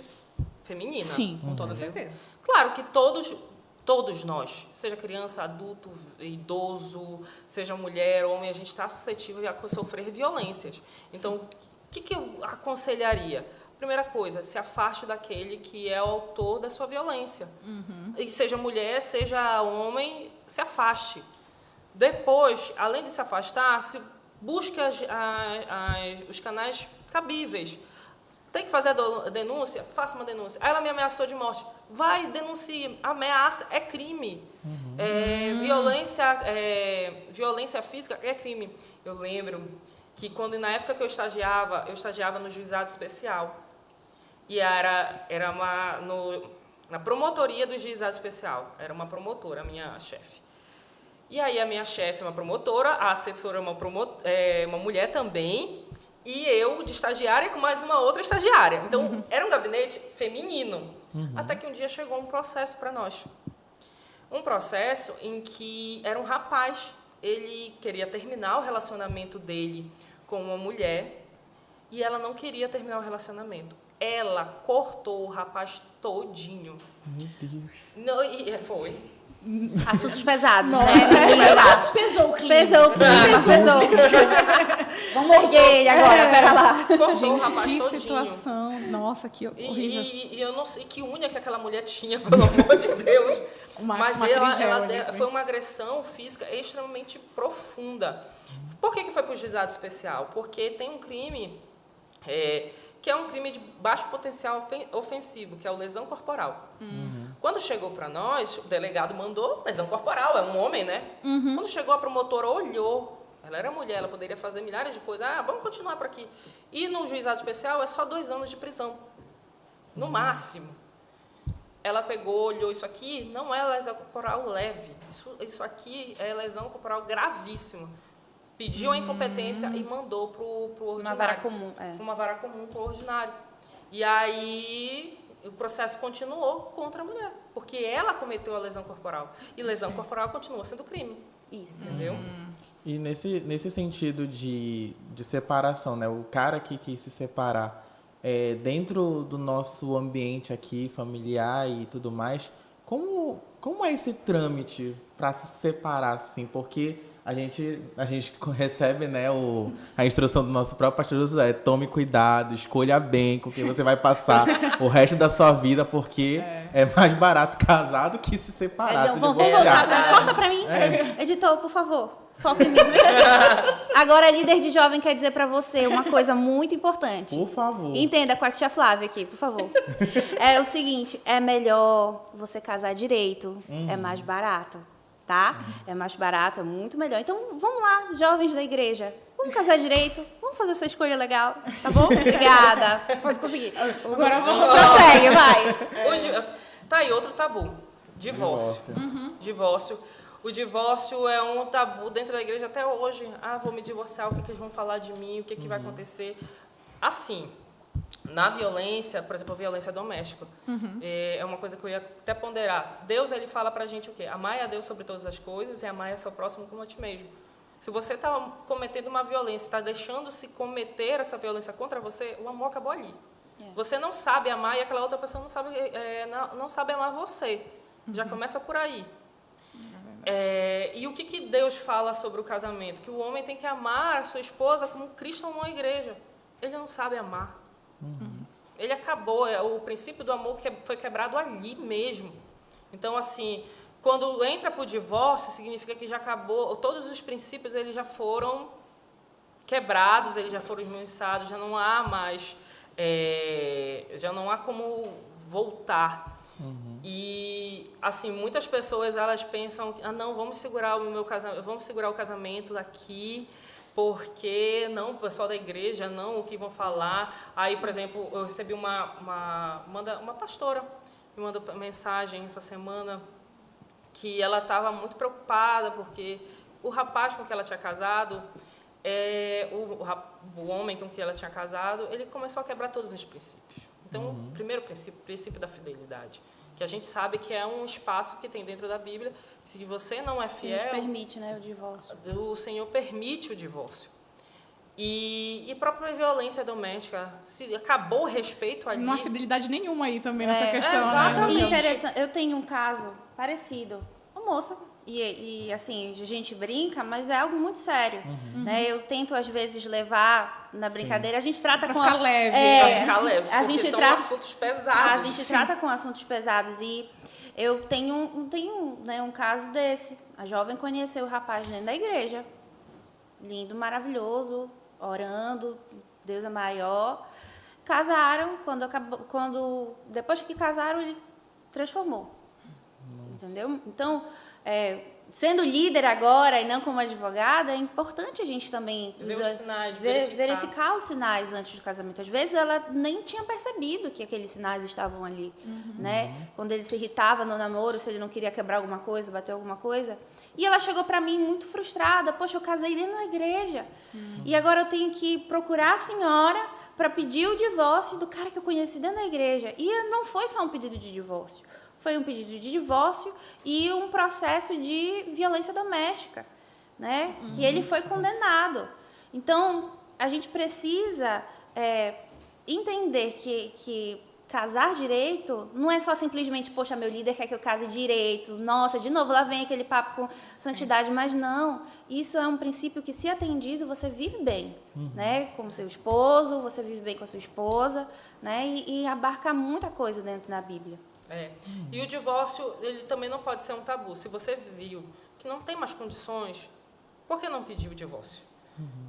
C: feminina.
B: Sim, com toda certeza.
C: Claro que todos nós, seja criança, adulto, idoso, seja mulher, homem, a gente está suscetível a sofrer violências. Então, o que eu aconselharia? Primeira coisa, se afaste daquele que é o autor da sua violência. E seja mulher, seja homem, se afaste. Depois, além de se afastar, busque os canais cabíveis. Tem que fazer a denúncia? Faça uma denúncia. Ela me ameaçou de morte. Vai, denuncie. Ameaça é crime. Violência física é crime. Eu lembro que na época que eu estagiava no juizado especial. E era na promotoria do juizado especial. Era uma promotora, a minha chefe. E aí a minha chefe é uma promotora, a assessora é uma mulher também, e eu de estagiária com mais uma outra estagiária. Então, era um gabinete feminino. Até que um dia chegou um processo para nós. Um processo em que era um rapaz, ele queria terminar o relacionamento dele com uma mulher, e ela não queria terminar o relacionamento. Ela cortou o rapaz todinho.
A: Meu Deus.
C: Não, foi.
D: Assuntos pesados,
B: Nossa,
D: né?
B: pesou o clima.
D: Pesou o clima. Vamos erguer ele agora, pera lá.
C: Cortou o
B: Gente,
C: rapaz
B: que
C: todinho.
B: situação. Nossa, que horrível.
C: E eu não sei que unha que aquela mulher tinha, pelo amor de Deus. Mas foi uma agressão física extremamente profunda. Por que foi para o juizado especial? Porque tem um crime que é um crime de baixo potencial ofensivo, que é o lesão corporal. Quando chegou para nós, o delegado mandou lesão corporal, é um homem, né? Quando chegou, a promotora olhou. Ela era mulher, ela poderia fazer milhares de coisas. Vamos continuar por aqui. E no juizado especial é só 2 anos de prisão, no máximo. Ela pegou, olhou isso aqui, não é lesão corporal leve. Isso aqui é lesão corporal gravíssima. Pediu a incompetência e mandou para o ordinário.
D: Uma vara comum.
C: Uma vara comum para o ordinário. E aí o processo continuou contra a mulher, porque ela cometeu a lesão corporal. E lesão corporal continua sendo crime.
D: Isso.
C: Entendeu?
A: E nesse sentido de separação, né? O cara que quis se separar dentro do nosso ambiente aqui, familiar e tudo mais, como é esse trâmite para se separar, assim? Porque a gente recebe, né, a instrução do nosso próprio pastor Josué: tome cuidado, escolha bem com quem você vai passar o resto da sua vida, porque é mais barato casar do que se separar, se
D: Vamos
A: divorciar.
D: voltar. Corta pra mim. Editor, por favor. Foca em mim. Agora, líder de jovem quer dizer pra você uma coisa muito importante.
A: Por favor.
D: Entenda com a tia Flávia aqui, por favor. É o seguinte, é melhor você casar direito, é mais barato, tá? É mais barato, é muito melhor. Então, vamos lá, jovens da igreja, vamos casar direito, vamos fazer essa escolha legal, tá bom? Obrigada. Pode conseguir.
B: Agora vamos.
D: Prossegue, vai.
C: Tá aí outro tabu. Divórcio. Divórcio. O divórcio é um tabu dentro da igreja até hoje. Vou me divorciar, o que eles vão falar de mim, o que vai acontecer. Assim, na violência, por exemplo, a violência doméstica, é uma coisa que eu ia até ponderar. Deus, ele fala pra gente o quê? Amai a Deus sobre todas as coisas e amai a seu próximo como a ti mesmo. Se você está cometendo uma violência, está deixando-se cometer essa violência contra você, o amor acabou ali. Você não sabe amar e aquela outra pessoa não sabe amar você. Já começa por aí. E o que Deus fala sobre o casamento? Que o homem tem que amar a sua esposa como Cristo amou a igreja. Ele não sabe amar. Ele acabou. O princípio do amor foi quebrado ali mesmo. Então, assim, quando entra para o divórcio, significa que já acabou. Todos os princípios eles já foram quebrados, eles já foram esmiuçados, já não há mais, já não há como voltar. E assim, muitas pessoas elas pensam, não, vamos segurar o meu casamento, vamos segurar o casamento daqui, porque não, o pessoal da igreja, não, o que vão falar. Aí, por exemplo, eu recebi uma pastora me mandou mensagem essa semana que ela estava muito preocupada porque o rapaz com que ela tinha casado, o homem com que ela tinha casado, ele começou a quebrar todos os princípios. Então, o primeiro princípio da fidelidade, que a gente sabe que é um espaço que tem dentro da Bíblia. Se você não é fiel,
D: Deus permite, né, o divórcio.
C: O Senhor permite o divórcio. E própria violência doméstica, se acabou o respeito ali.
B: Não há fidelidade nenhuma aí também nessa questão.
C: Exatamente.
D: E interessante, eu tenho um caso parecido. Uma moça, e assim, a gente brinca, mas é algo muito sério. Né? Eu tento, às vezes, levar na brincadeira. A gente trata
B: Pra
D: com...
B: ficar leve.
C: Pra ficar leve,
D: a
C: porque
D: gente
C: são
D: trata,
C: assuntos pesados.
D: a gente trata com assuntos pesados. E eu tenho né, um caso desse. A jovem conheceu o rapaz dentro da igreja. Lindo, maravilhoso, orando, Deus é maior. Casaram, depois que casaram, ele transformou. Entendeu? Então, sendo líder agora e não como advogada, é importante a gente também
C: Ver os sinais,
D: verificar os sinais antes do casamento. Às vezes ela nem tinha percebido que aqueles sinais estavam ali, né? Quando ele se irritava no namoro, se ele não queria quebrar alguma coisa, bater alguma coisa. E ela chegou para mim muito frustrada. Poxa, eu casei dentro da igreja. E agora eu tenho que procurar a senhora para pedir o divórcio do cara que eu conheci dentro da igreja. E não foi só um pedido de divórcio. Foi um pedido de divórcio e um processo de violência doméstica, né? Que ele foi condenado. Então, a gente precisa entender que casar direito não é só simplesmente, poxa, meu líder quer que eu case direito, nossa, de novo, lá vem aquele papo com santidade, mas não. Isso é um princípio que, se atendido, você vive bem, né? Com seu esposo, você vive bem com a sua esposa, né? E abarca muita coisa dentro da Bíblia.
C: E o divórcio, ele também não pode ser um tabu. Se você viu que não tem mais condições, por que não pedir o divórcio?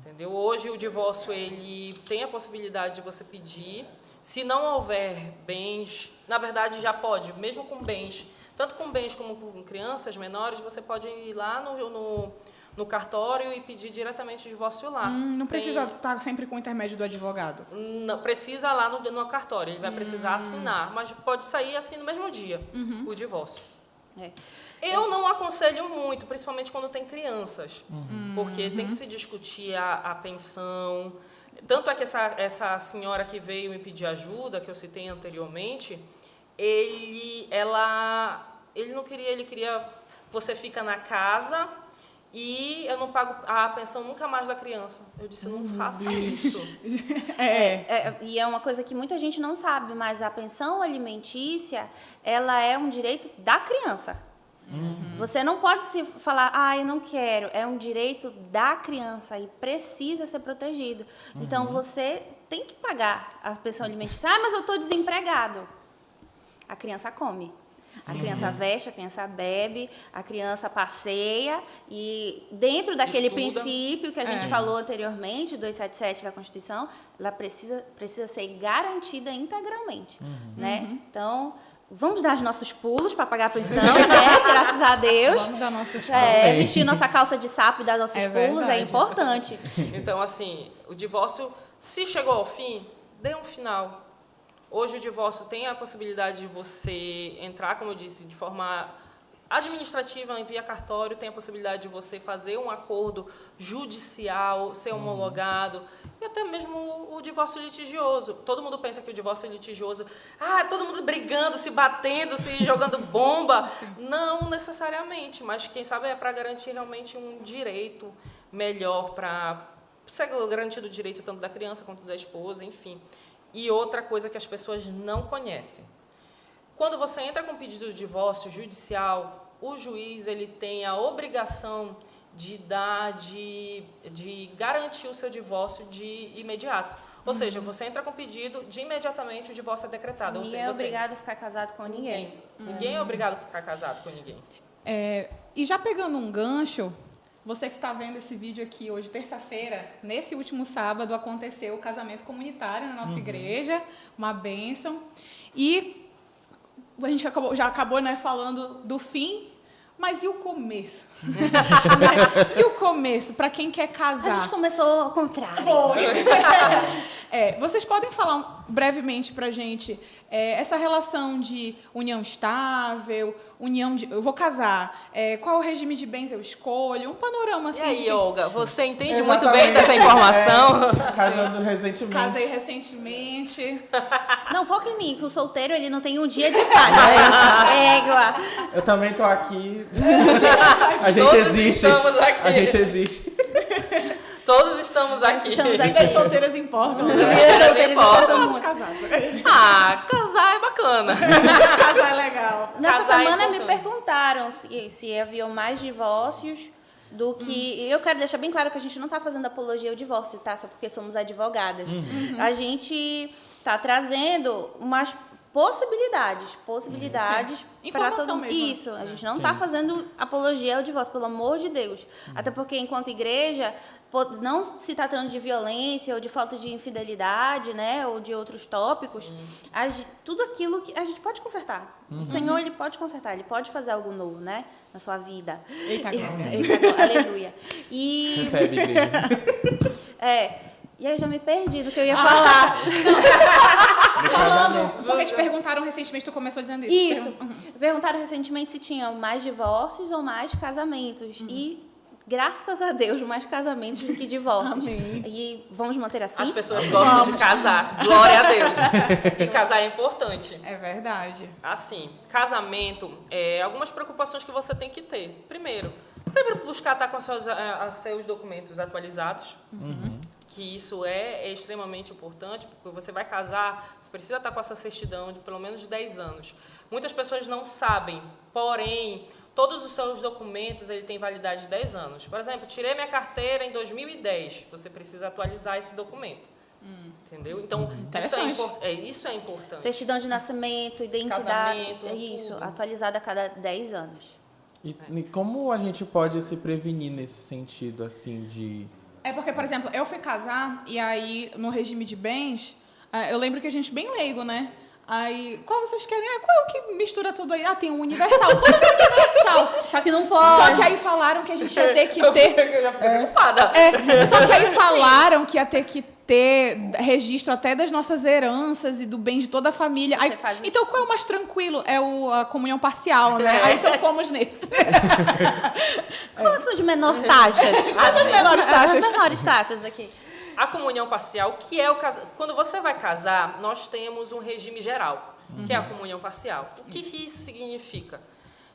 C: Entendeu? Hoje o divórcio, ele tem a possibilidade de você pedir. Se não houver bens, na verdade já pode, mesmo com bens, tanto com bens como com crianças menores, você pode ir lá no cartório e pedir diretamente o divórcio lá.
B: Não precisa estar sempre com o intermédio do advogado?
C: Não, precisa lá no cartório, ele vai precisar assinar, mas pode sair assim no mesmo dia, o divórcio. Eu não aconselho muito, principalmente quando tem crianças, porque tem que se discutir a pensão. Tanto é que essa senhora que veio me pedir ajuda, que eu citei anteriormente, ele não queria, ele queria, você fica na casa e eu não pago a pensão nunca mais da criança. Eu disse, não faça isso.
D: E é uma coisa que muita gente não sabe, mas a pensão alimentícia, ela é um direito da criança. Você não pode se falar, eu não quero. É um direito da criança e precisa ser protegido. Então, você tem que pagar a pensão alimentícia. Mas eu estou desempregado. A criança come. A criança veste, a criança bebe, a criança passeia. E dentro daquele princípio que a gente falou anteriormente, 277 da Constituição, ela precisa ser garantida integralmente. Né? Então, vamos dar os nossos pulos para pagar a pensão, né? Graças a Deus.
B: Vamos dar nossos pulos.
D: Vestir nossa calça de sapo e dar nossos pulos é importante.
C: Então, assim, o divórcio, se chegou ao fim, dê um final. Hoje o divórcio tem a possibilidade de você entrar, como eu disse, de forma administrativa, via cartório, tem a possibilidade de você fazer um acordo judicial, ser homologado, e até mesmo o divórcio litigioso. Todo mundo pensa que o divórcio é litigioso, todo mundo brigando, se batendo, se jogando bomba. Não necessariamente, mas quem sabe é para garantir realmente um direito melhor, para ser garantido o direito tanto da criança quanto da esposa, enfim. E outra coisa que as pessoas não conhecem. Quando você entra com pedido de divórcio judicial, o juiz ele tem a obrigação de garantir o seu divórcio de imediato. Ou seja, você entra com pedido, de imediatamente o divórcio é decretado.
D: Ninguém é obrigado a ficar casado com ninguém.
C: Ninguém é obrigado a ficar casado com ninguém.
B: E já pegando um gancho, você que está vendo esse vídeo aqui hoje, terça-feira, nesse último sábado, aconteceu o casamento comunitário na nossa igreja, uma bênção. E a gente já acabou, né, falando do fim, mas e o começo? E o começo, para quem quer casar?
D: A gente começou ao contrário.
B: Vocês podem falar brevemente para a gente essa relação de união estável, eu vou casar, qual o regime de bens eu escolho, um panorama assim.
C: E aí, Olga, você entende muito bem dessa informação?
A: Casando recentemente.
B: Casei recentemente.
D: Não, foca em mim, que o solteiro ele não tem um dia de paz.
A: Eu também tô aqui. A gente
C: Todos
A: existe.
C: estamos aqui.
A: A gente existe.
C: Todos estamos aqui.
B: Vidas solteiras importam.
C: Importam.
B: Casados.
C: Casar é bacana.
B: Casar é legal.
D: Nessa
C: Casar é
D: semana me
C: importante.
D: perguntaram se haviam mais divórcios do que... Eu quero deixar bem claro que a gente não está fazendo apologia ao divórcio, tá? Só porque somos advogadas. A gente está trazendo umas possibilidades
B: Sim.
D: para
B: Informação
D: todo mundo.
B: mesmo, né?
D: Isso, a gente não
A: Sim.
D: está fazendo apologia ao divórcio, pelo amor de Deus. Até porque, enquanto igreja, não se tratando de violência ou de falta de infidelidade, né, ou de outros tópicos, tudo aquilo que a gente pode consertar. O Senhor, ele pode consertar, ele pode fazer algo novo, né, na sua vida.
B: Eita, glória.
D: Eita, glória, aleluia. E
A: Recebe, igreja.
D: e aí eu já me perdi do que eu ia falar.
B: Falando, porque te perguntaram recentemente, tu começou dizendo isso.
D: Isso. Perguntaram recentemente se tinham mais divórcios ou mais casamentos. E, graças a Deus, mais casamentos do que divórcios.
B: Amém.
D: E vamos manter assim?
C: As pessoas gostam de casar. Glória a Deus. E casar é importante.
B: É verdade.
C: Assim, casamento, algumas preocupações que você tem que ter. Primeiro, sempre buscar estar com seus documentos atualizados. Que isso é extremamente importante, porque você vai casar, você precisa estar com essa certidão de pelo menos 10 anos. Muitas pessoas não sabem, porém, todos os seus documentos ele tem validade de 10 anos. Por exemplo, tirei minha carteira em 2010, você precisa atualizar esse documento. Entendeu? Então, isso é importante.
D: Certidão de nascimento, identidade.
C: Casamento,
D: isso,
C: tudo.
D: atualizada a cada 10 anos.
A: E como a gente pode se prevenir nesse sentido, assim, de...
B: É porque, por exemplo, eu fui casar e aí, no regime de bens, eu lembro que a gente bem leigo, né? Aí, qual vocês querem? Qual é o que mistura tudo aí? tem um universal. Põe um universal.
D: Só que não pode.
B: Só que aí falaram que a gente ia ter que ter...
C: Eu já fiquei preocupada.
B: Só que aí falaram que ia ter que ter registro até das nossas heranças e do bem de toda a família. Aí, então, qual é o mais tranquilo? É a comunhão parcial, né? Aí, então, fomos nesse.
D: Quais são de menor taxas?
B: As menores taxas.
D: As menores taxas aqui.
C: A comunhão parcial, que é o casamento. Quando você vai casar, nós temos um regime geral, que é a comunhão parcial. O que isso significa?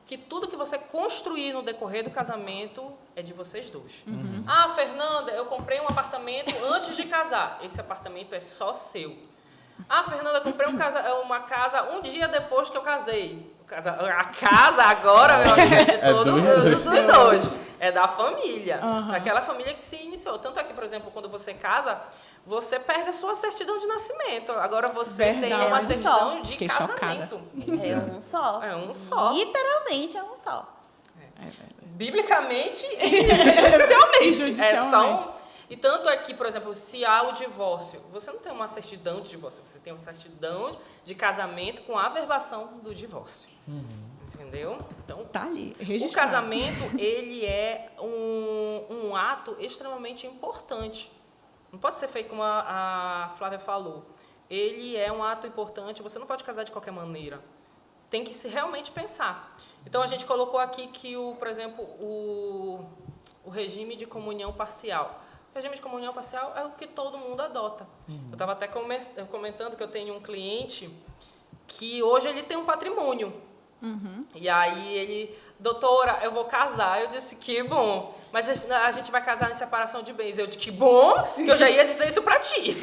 C: Que tudo que você construir no decorrer do casamento é de vocês dois. Ah, Fernanda, eu comprei um apartamento antes de casar. Esse apartamento é só seu. Ah, Fernanda, eu comprei uma casa um dia depois que eu casei. A casa agora, meu amigo, é de dos dois. É da família. Daquela família que se iniciou. Tanto é que, por exemplo, quando você casa, você perde a sua certidão de nascimento. Agora você tem uma certidão de
B: Fiquei
C: casamento.
D: É um só.
C: É um só.
D: Literalmente é um só.
C: Biblicamente e judicialmente. É só
B: Judicialmente.
C: E tanto é que, por exemplo, se há o divórcio, você não tem uma certidão de divórcio, você tem uma certidão de casamento com a averbação do divórcio. Entendeu? Então,
B: Tá ali,
C: o
B: registrado.
C: casamento, ele é um ato extremamente importante. Não pode ser feito como a Flávia falou. Ele é um ato importante, você não pode casar de qualquer maneira. Tem que se realmente pensar. Então, a gente colocou aqui que, por exemplo, o regime de comunhão parcial. O regime de comunhão parcial é o que todo mundo adota. Eu estava até comentando que eu tenho um cliente que hoje ele tem um patrimônio. E aí ele, doutora, eu vou casar. Eu disse, que bom, mas a gente vai casar em separação de bens. Eu disse, que bom, que eu já ia dizer isso para ti.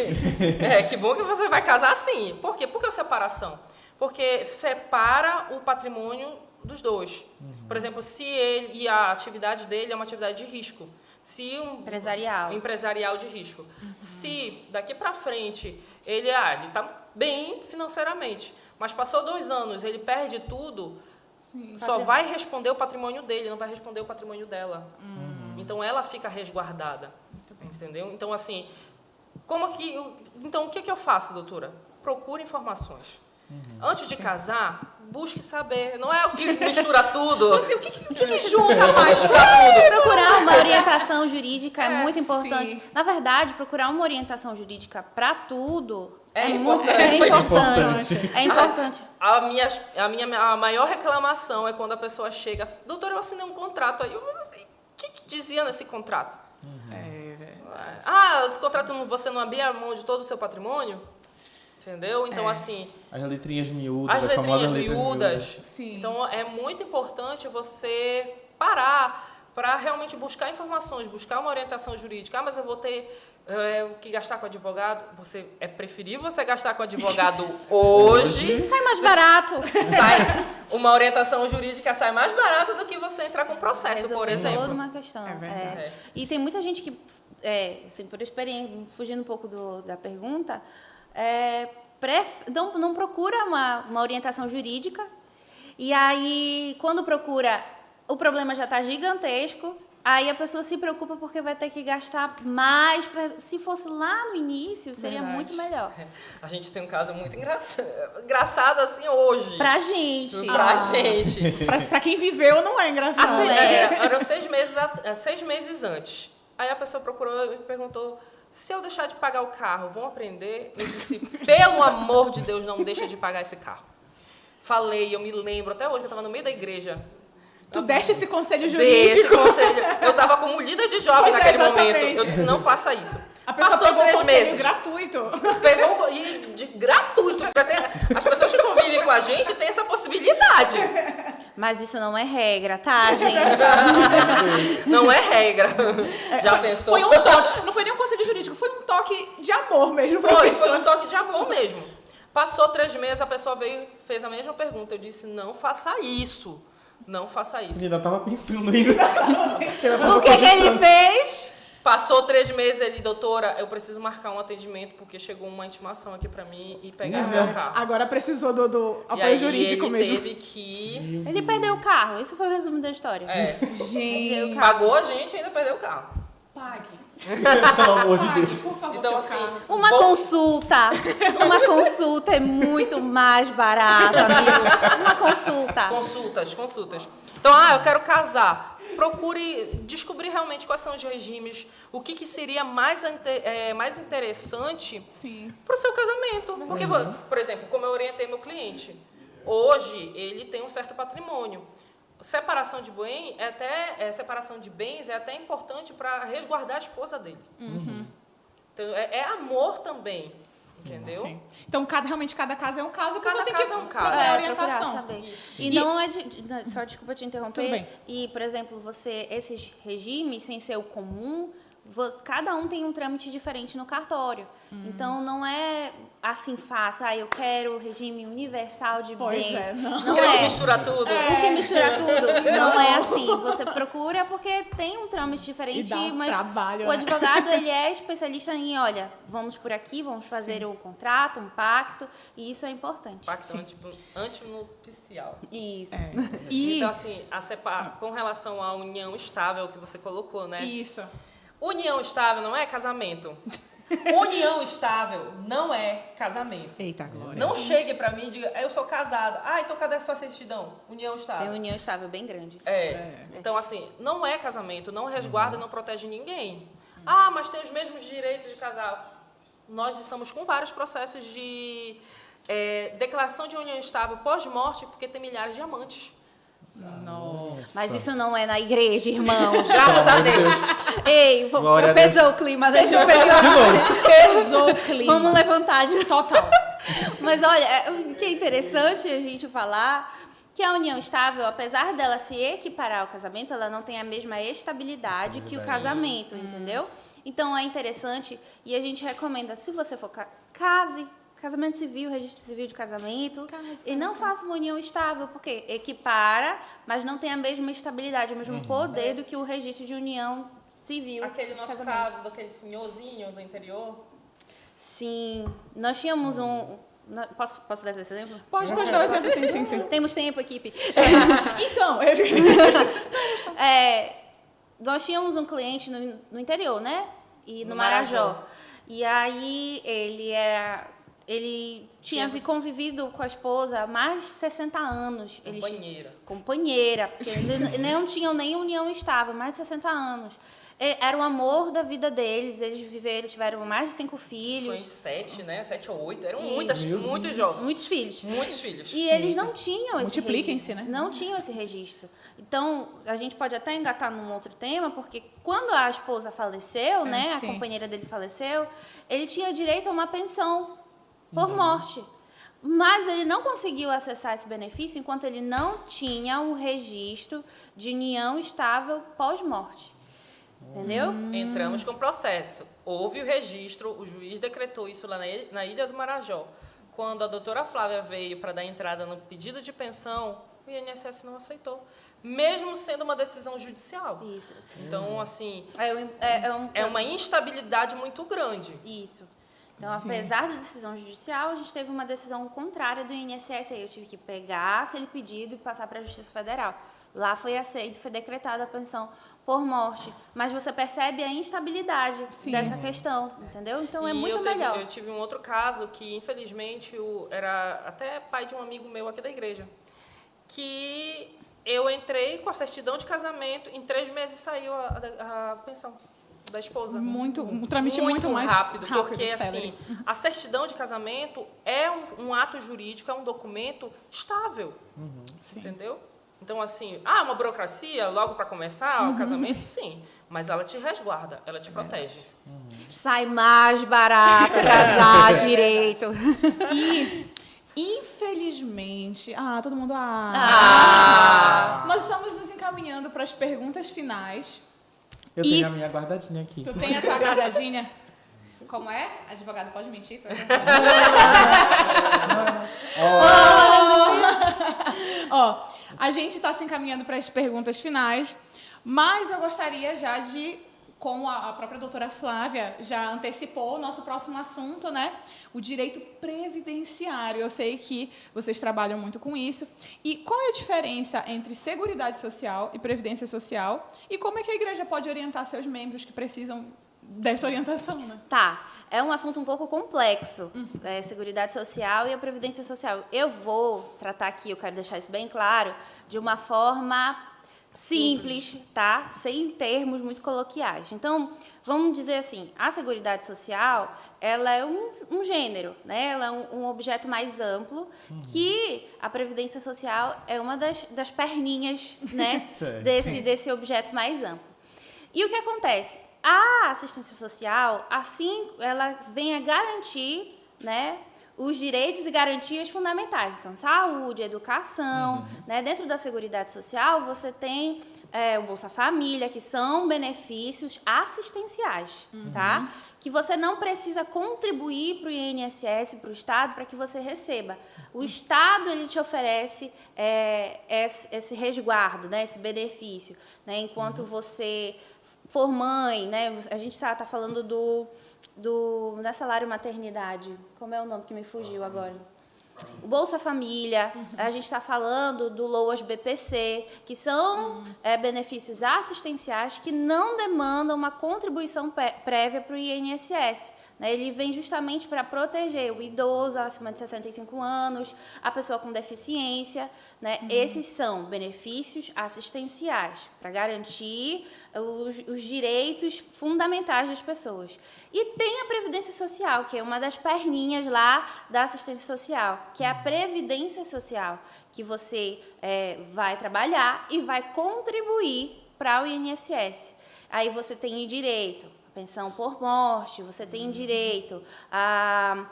C: Que bom que você vai casar assim. Por quê? Por que a separação? Porque separa o patrimônio dos dois. Por exemplo, se ele, e a atividade dele é uma atividade de risco. Se empresarial de risco. Se daqui para frente ele está bem financeiramente, mas passou 2 anos, ele perde tudo, só vai responder o patrimônio dele, não vai responder o patrimônio dela. Então ela fica resguardada. Entendeu? Então, assim, então o que eu faço, doutora? Procure informações. Antes de casar, busque saber. Não é o que mistura tudo.
B: Assim, o que junta mais?
D: Procurar uma orientação jurídica é muito importante.
B: Sim.
D: Na verdade, procurar uma orientação jurídica para tudo
C: É
D: importante. É importante.
C: A maior reclamação é quando a pessoa chega, doutora, eu assinei um contrato aí. Mas assim, o que dizia nesse contrato? Esse contrato você não abria a mão de todo o seu patrimônio? Entendeu? Então, assim...
A: As letrinhas miúdas,
C: as
A: famosas
C: letrinhas miúdas.
B: Sim.
C: Então, é muito importante você parar para realmente buscar informações, buscar uma orientação jurídica. Mas eu vou ter que gastar com advogado. É preferível você gastar com advogado hoje.
D: Sai mais barato.
C: Uma orientação jurídica sai mais barata do que você entrar com processo, por exemplo.
D: Toda uma questão.
B: É verdade.
D: E tem muita gente que, assim, por experiência, fugindo um pouco da pergunta, não procura uma orientação jurídica. E aí, quando procura, o problema já está gigantesco. Aí a pessoa se preocupa porque vai ter que gastar mais. Se fosse lá no início, seria
B: Verdade.
D: muito melhor.
C: A gente tem um caso muito engraçado assim hoje.
D: Pra gente.
C: Pra gente.
B: Pra quem viveu, não é engraçado.
C: Assim,
D: É.
C: eram 6 meses antes. Aí a pessoa procurou e perguntou: se eu deixar de pagar o carro, vão aprender? Eu disse: pelo amor de Deus, não deixa de pagar esse carro. Falei, eu me lembro, até hoje, eu estava no meio da igreja.
B: Tu deste esse conselho
C: Dei esse
B: jurídico.
C: conselho. Eu estava como líder de jovem
B: Pois é,
C: naquele
B: exatamente.
C: momento. Eu disse: não faça isso.
B: A pessoa
C: Passou
B: pegou um
C: 3
B: conselho
C: meses.
B: gratuito.
C: Pegou e de gratuito. As pessoas que convivem com a gente têm essa possibilidade.
D: Mas isso não é regra, tá, gente?
C: Não é regra. Já pensou?
B: Foi um toque. Não foi nem um conselho jurídico, foi um toque de amor mesmo. pra
C: Foi
B: pessoa.
C: um toque de amor mesmo. Passou 3 meses, a pessoa veio, fez a mesma pergunta. Eu disse: não faça isso. Não faça isso.
A: Ainda tava pensando ainda.
D: O que ele fez?
C: Passou 3 meses, ele: doutora, eu preciso marcar um atendimento porque chegou uma intimação aqui pra mim e pegar meu carro.
B: Agora precisou do
C: E
B: apoio
C: aí
B: jurídico
C: ele
B: mesmo.
C: teve que...
D: Ele perdeu o carro. Esse foi o resumo da história.
B: Gente,
C: Pagou a gente e ainda perdeu o carro.
B: pague.
A: Pelo amor de
B: Pague,
A: Deus.
B: por favor,
C: Então,
B: seu
C: assim,
B: carro.
D: Uma consulta. Uma consulta é muito mais barata, amigo. Uma consulta.
C: Consultas. Então, eu quero casar. Procure descobrir realmente quais são os regimes, o que seria mais interessante
B: Sim.
C: para o seu casamento. Porque, por exemplo, como eu orientei meu cliente, hoje ele tem um certo patrimônio. Separação de bens é até importante para resguardar a esposa dele. Então, é amor também, entendeu?
B: Sim. Então, realmente, cada caso é um caso, a pessoa
C: Cada
B: tem
C: caso
B: que
C: é um caso.
B: procurar
D: É,
B: orientação.
D: procurar saber.
C: Isso.
D: E não é só desculpa te interromper.
B: Tudo bem.
D: E, por exemplo, esses regimes, sem ser o comum, cada um tem um trâmite diferente no cartório. Então, não é assim fácil. Eu quero o regime universal de
B: Pois
D: bens.
B: é, não.
D: Não
C: Querendo
D: é.
C: misturar tudo.
D: O que mistura tudo. Não é assim. Você procura porque tem um trâmite diferente,
B: E dá um
D: mas
B: trabalho,
D: o
B: né?
D: advogado, ele é especialista em, olha, vamos por aqui, vamos fazer um contrato, um pacto, e isso é importante.
C: Pacto antinupcial.
D: Isso.
B: E
C: Então, assim, com relação à união estável que você colocou, né?
B: isso.
C: União estável não é casamento. União estável não é casamento.
B: Eita, Glória.
C: Não chegue pra mim e diga: eu sou casado. Então cadê a sua certidão? União
D: É
C: estável.
D: uma união estável bem grande.
C: Então, assim, não é casamento, não resguarda, não protege ninguém. Mas tem os mesmos direitos de casal. Nós estamos com vários processos de declaração de união estável pós-morte, porque tem milhares de amantes.
B: Nossa.
D: Mas isso não é na igreja, irmãos.
C: Graças a Deus.
D: Ei,
A: Glória a Deus.
D: pesou o clima, deixa eu
A: De novo.
B: Pesou o clima.
D: Vamos levantar de
B: Total.
D: Mas olha, o que é interessante a gente falar que a união estável, apesar dela se equiparar ao casamento, ela não tem a mesma estabilidade que o casamento, entendeu? Então é interessante e a gente recomenda, se você for case, casamento civil, registro civil de casamento, e não faça uma união estável, porque equipara, mas não tem a mesma estabilidade, o mesmo poder do que o registro de união civil.
C: Aquele
D: de
C: nosso
D: casamento.
C: caso daquele senhorzinho do interior.
D: Sim, nós tínhamos Posso dar esse exemplo?
B: Pode dar um exemplo, sim.
D: Temos tempo, equipe.
B: Então,
D: Nós tínhamos um cliente no interior, né? E no Marajó. E aí ele tinha convivido com a esposa há mais de 60 anos. Companheira. Porque eles não tinham nem união estável, mais de 60 anos. Era o amor da vida deles. Eles tiveram mais de 5 filhos.
C: Foi 7, né? 7 ou 8. Eram
D: E-
C: muitos jovens.
D: Muitos filhos.
C: Muitos filhos.
D: E eles não tinham esse
B: Multipliquem-se,
D: registro.
B: né?
D: Não tinham esse registro. Então, a gente pode até engatar num outro tema, porque quando a esposa faleceu, né, a
B: sim.
D: companheira dele faleceu, ele tinha direito a uma pensão por morte. Mas ele não conseguiu acessar esse benefício enquanto ele não tinha o registro de união estável pós-morte. Entendeu?
C: Entramos com o processo. Houve o registro, o juiz decretou isso lá na Ilha do Marajó. Quando a doutora Flávia veio para dar entrada no pedido de pensão, o INSS não aceitou, mesmo sendo uma decisão judicial.
D: Isso.
C: Então, assim,
D: É
C: é uma instabilidade muito grande.
D: Isso. Então,
B: Sim.
D: apesar da decisão judicial, a gente teve uma decisão contrária do INSS. Aí eu tive que pegar aquele pedido e passar para a Justiça Federal. Lá foi aceito, foi decretada a pensão por morte. Mas você percebe a instabilidade
B: Sim.
D: dessa questão, entendeu? Então, é
C: E
D: muito melhor.
C: Eu tive um outro caso que, infelizmente, era até pai de um amigo meu aqui da igreja, que eu entrei com a certidão de casamento, em 3 meses saiu a pensão da esposa.
B: Um trâmite muito mais
C: rápido, porque
B: célere.
C: assim, a certidão de casamento é um ato jurídico, é um documento estável,
B: Sim.
C: entendeu? Então, assim, uma burocracia logo para começar o casamento, sim, mas ela te resguarda, ela te protege.
D: Sai mais barato casar direito.
B: E, infelizmente... todo mundo... Nós estamos nos encaminhando para as perguntas finais.
A: Eu tenho a minha guardadinha aqui.
B: Tu tem a tua guardadinha? Como é? Advogado pode mentir? Tu Ó, a gente está se encaminhando para as perguntas finais, mas eu gostaria já de, como a própria doutora Flávia já antecipou o nosso próximo assunto, né? O direito previdenciário. Eu sei que vocês trabalham muito com isso. E qual é a diferença entre Seguridade Social e Previdência Social? E como é que a igreja pode orientar seus membros que precisam dessa orientação, né?
D: Tá, é um assunto um pouco complexo, Seguridade Social e a Previdência Social. Eu vou tratar aqui, eu quero deixar isso bem claro, de uma forma simples, tá? Sem termos muito coloquiais. Então, vamos dizer assim, a Seguridade Social, ela é um gênero, né? Ela é um objeto mais amplo, que a Previdência Social é uma das perninhas, né? desse objeto mais amplo. E o que acontece? A assistência social, assim, ela vem a garantir, né, os direitos e garantias fundamentais. Então, saúde, educação, né? Dentro da Seguridade Social, você tem o Bolsa Família, que são benefícios assistenciais, tá? Que você não precisa contribuir para o INSS, para o Estado, para que você receba. O Estado, ele te oferece esse resguardo, né? Esse benefício, né? Enquanto você for mãe, né? A gente está falando da salário maternidade. Como é o nome que me fugiu agora? O Bolsa Família, a gente está falando do LOAS BPC, que são benefícios assistenciais que não demandam uma contribuição prévia para o INSS. Né? Ele vem justamente para proteger o idoso acima de 65 anos, a pessoa com deficiência. Né? Esses são benefícios assistenciais para garantir os direitos fundamentais das pessoas. E tem a Previdência Social, que é uma das perninhas lá da assistência social, que é a Previdência Social, que você vai trabalhar e vai contribuir para o INSS. Aí você tem direito à pensão por morte, você tem direito a...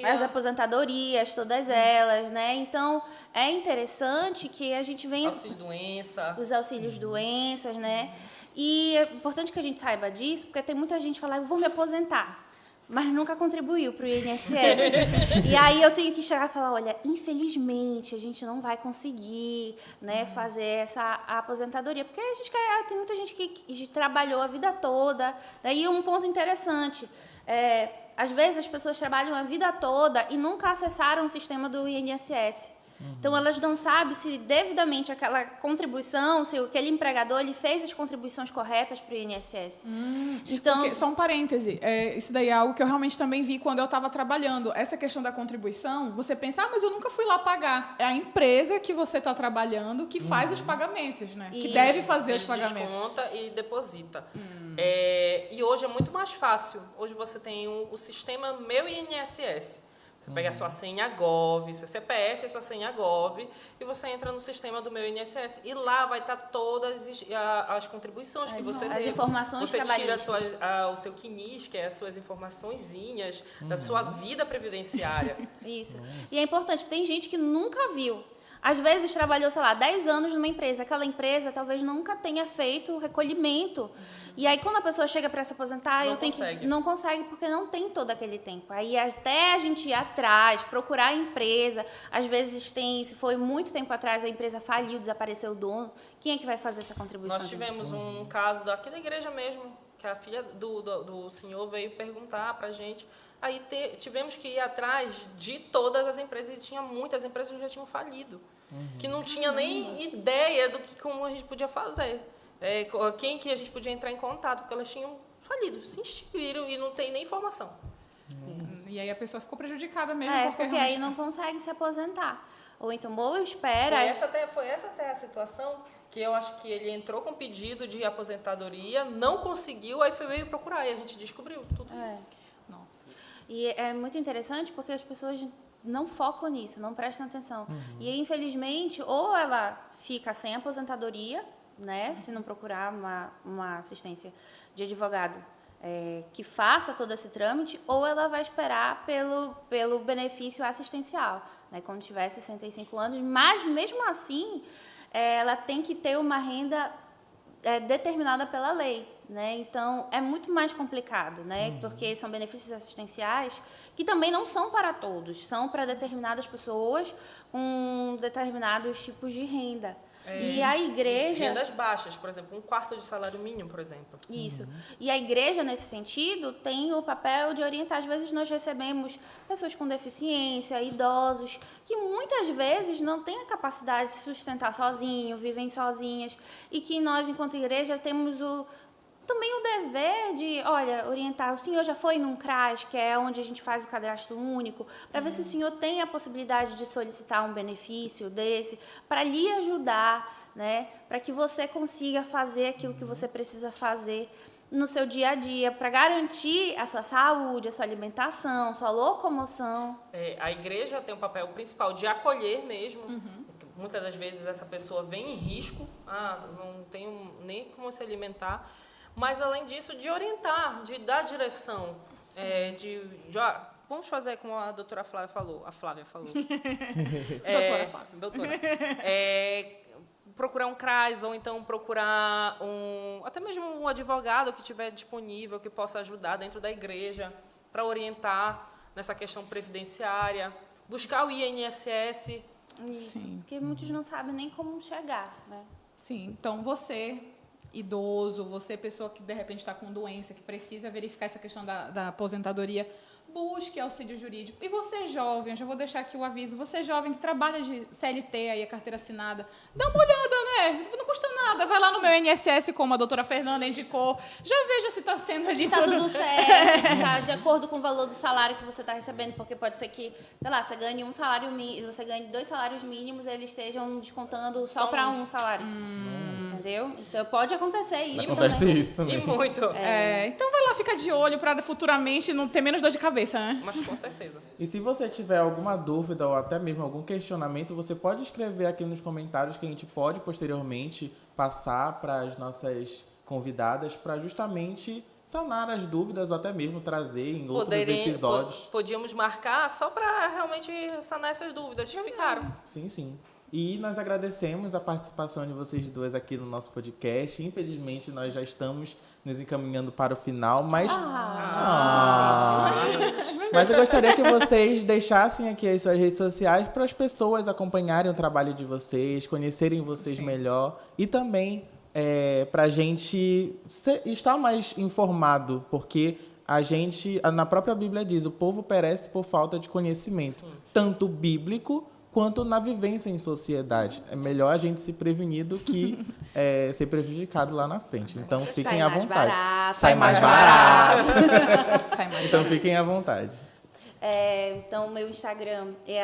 D: as aposentadorias, todas elas, né? Então, é interessante que a gente venha...
C: Auxílio-doença.
D: Os auxílios-doenças, né? E é importante que a gente saiba disso, porque tem muita gente que fala, eu vou me aposentar, mas nunca contribuiu para o INSS. E aí eu tenho que chegar e falar, olha, infelizmente, a gente não vai conseguir, né, fazer essa aposentadoria, porque a gente tem muita gente que trabalhou a vida toda, né? E um ponto interessante, às vezes as pessoas trabalham a vida toda e nunca acessaram o sistema do INSS. Então, elas não sabem se devidamente aquela contribuição, se aquele empregador ele fez as contribuições corretas para o INSS. Então,
B: Porque, só um parêntese, isso daí é algo que eu realmente também vi quando eu estava trabalhando. Essa questão da contribuição, você pensa, mas eu nunca fui lá pagar. É a empresa que você está trabalhando que faz os pagamentos, né? Que deve fazer os pagamentos.
C: Desconta e deposita. E hoje é muito mais fácil. Hoje você tem o sistema Meu INSS. Você pega a sua senha Gov, seu CPF, a sua senha Gov, e você entra no sistema do Meu INSS. E lá vai estar todas as contribuições que você
D: as
C: tem.
D: informações
C: você tira
D: trabalhistas.
C: o seu CNIS, que é as suas informaçõezinhas da sua vida previdenciária.
D: Isso. E é importante, porque tem gente que nunca viu. Às vezes trabalhou, sei lá, 10 anos numa empresa. Aquela empresa talvez nunca tenha feito o recolhimento. E aí, quando a pessoa chega para se aposentar, não consegue, porque não tem todo aquele tempo. Aí, até a gente ir atrás, procurar a empresa. Às vezes, se foi muito tempo atrás, a empresa faliu, desapareceu o dono. Quem é que vai fazer essa contribuição?
C: Nós tivemos um caso aqui da igreja mesmo, que a filha do senhor veio perguntar para a gente. Aí tivemos que ir atrás de todas as empresas, e tinha muitas empresas que já tinham falido, que não tinha nem ideia como a gente podia fazer, quem que a gente podia entrar em contato, porque elas tinham falido, se extinguiram e não tem nem informação.
B: E aí a pessoa ficou prejudicada mesmo.
D: Porque aí não consegue se aposentar. Ou então, ou espera...
C: Foi essa até a situação que eu acho que ele entrou com pedido de aposentadoria, não conseguiu, aí veio procurar e a gente descobriu tudo isso.
B: Nossa.
D: E é muito interessante porque as pessoas não focam nisso, não prestam atenção. E, infelizmente, ou ela fica sem aposentadoria, né, se não procurar uma assistência de advogado que faça todo esse trâmite, ou ela vai esperar pelo benefício assistencial, né, quando tiver 65 anos. Mas, mesmo assim, ela tem que ter uma renda determinada pela lei, né? Então, é muito mais complicado, né? Porque são benefícios assistenciais que também não são para todos, são para determinadas pessoas com determinados tipos de renda. E a igreja...
C: Rendas baixas, por exemplo, 1/4 de salário mínimo, por exemplo.
D: Isso. E a igreja, nesse sentido, tem o papel de orientar. Às vezes nós recebemos pessoas com deficiência, idosos, que muitas vezes não têm a capacidade de se sustentar sozinho, vivem sozinhas, e que nós, enquanto igreja, temos também o dever de, orientar. O senhor já foi num CRAS, que é onde a gente faz o cadastro único, para ver se o senhor tem a possibilidade de solicitar um benefício desse, para lhe ajudar, né? Para que você consiga fazer aquilo que você precisa fazer no seu dia a dia, para garantir a sua saúde, a sua alimentação, sua locomoção.
C: A igreja tem um papel principal de acolher mesmo. Muitas das vezes essa pessoa vem em risco, não tenho nem como se alimentar. Mas, além disso, de orientar, de dar direção, vamos fazer como a doutora Flávia falou.
B: Doutora Flávia.
C: Doutora. Procurar um CRAS, ou então procurar até mesmo um advogado que estiver disponível, que possa ajudar dentro da igreja, para orientar nessa questão previdenciária. Buscar o INSS.
D: Isso.
B: Sim.
D: Porque muitos não sabem nem como chegar, né?
B: Sim, então você, idoso, você, pessoa que de repente está com doença, que precisa verificar essa questão da aposentadoria, busque auxílio jurídico. E você, jovem, eu já vou deixar aqui o aviso, você, jovem, que trabalha de CLT, aí, a carteira assinada, dá uma olhada, né? Não custa nada. Vai lá no meu INSS, como a doutora Fernanda indicou, já veja se está sendo ali
D: Se tá tudo certo, se tá de acordo com o valor do salário que você está recebendo, porque pode ser que, sei lá, você ganhe um salário mínimo, você ganhe 2 salários mínimos, eles estejam descontando só para um salário. Entendeu? Então pode acontecer isso.
A: Acontece
D: também.
A: isso também.
C: E muito.
B: Então vai lá, fica de olho para futuramente não ter menos dor de cabeça, né?
C: Mas com certeza.
A: E se você tiver alguma dúvida ou até mesmo algum questionamento, você pode escrever aqui nos comentários que a gente pode posteriormente passar para as nossas convidadas para justamente sanar as dúvidas ou até mesmo trazer em outros episódios.
C: Podíamos marcar só para realmente sanar essas dúvidas que ficaram.
A: Sim, sim. E nós agradecemos a participação de vocês duas aqui no nosso podcast. Infelizmente, nós já estamos nos encaminhando para o final, mas... Mas eu gostaria que vocês deixassem aqui as suas redes sociais para as pessoas acompanharem o trabalho de vocês, conhecerem vocês melhor e também para a gente estar mais informado, porque a gente, na própria Bíblia diz, o povo perece por falta de conhecimento, tanto bíblico quanto na vivência em sociedade. É melhor a gente se prevenir do que ser prejudicado lá na frente. Então, fiquem à vontade.
D: Sai mais
A: barato.
B: Sai mais
A: Então, fiquem à vontade.
D: Então, o meu Instagram é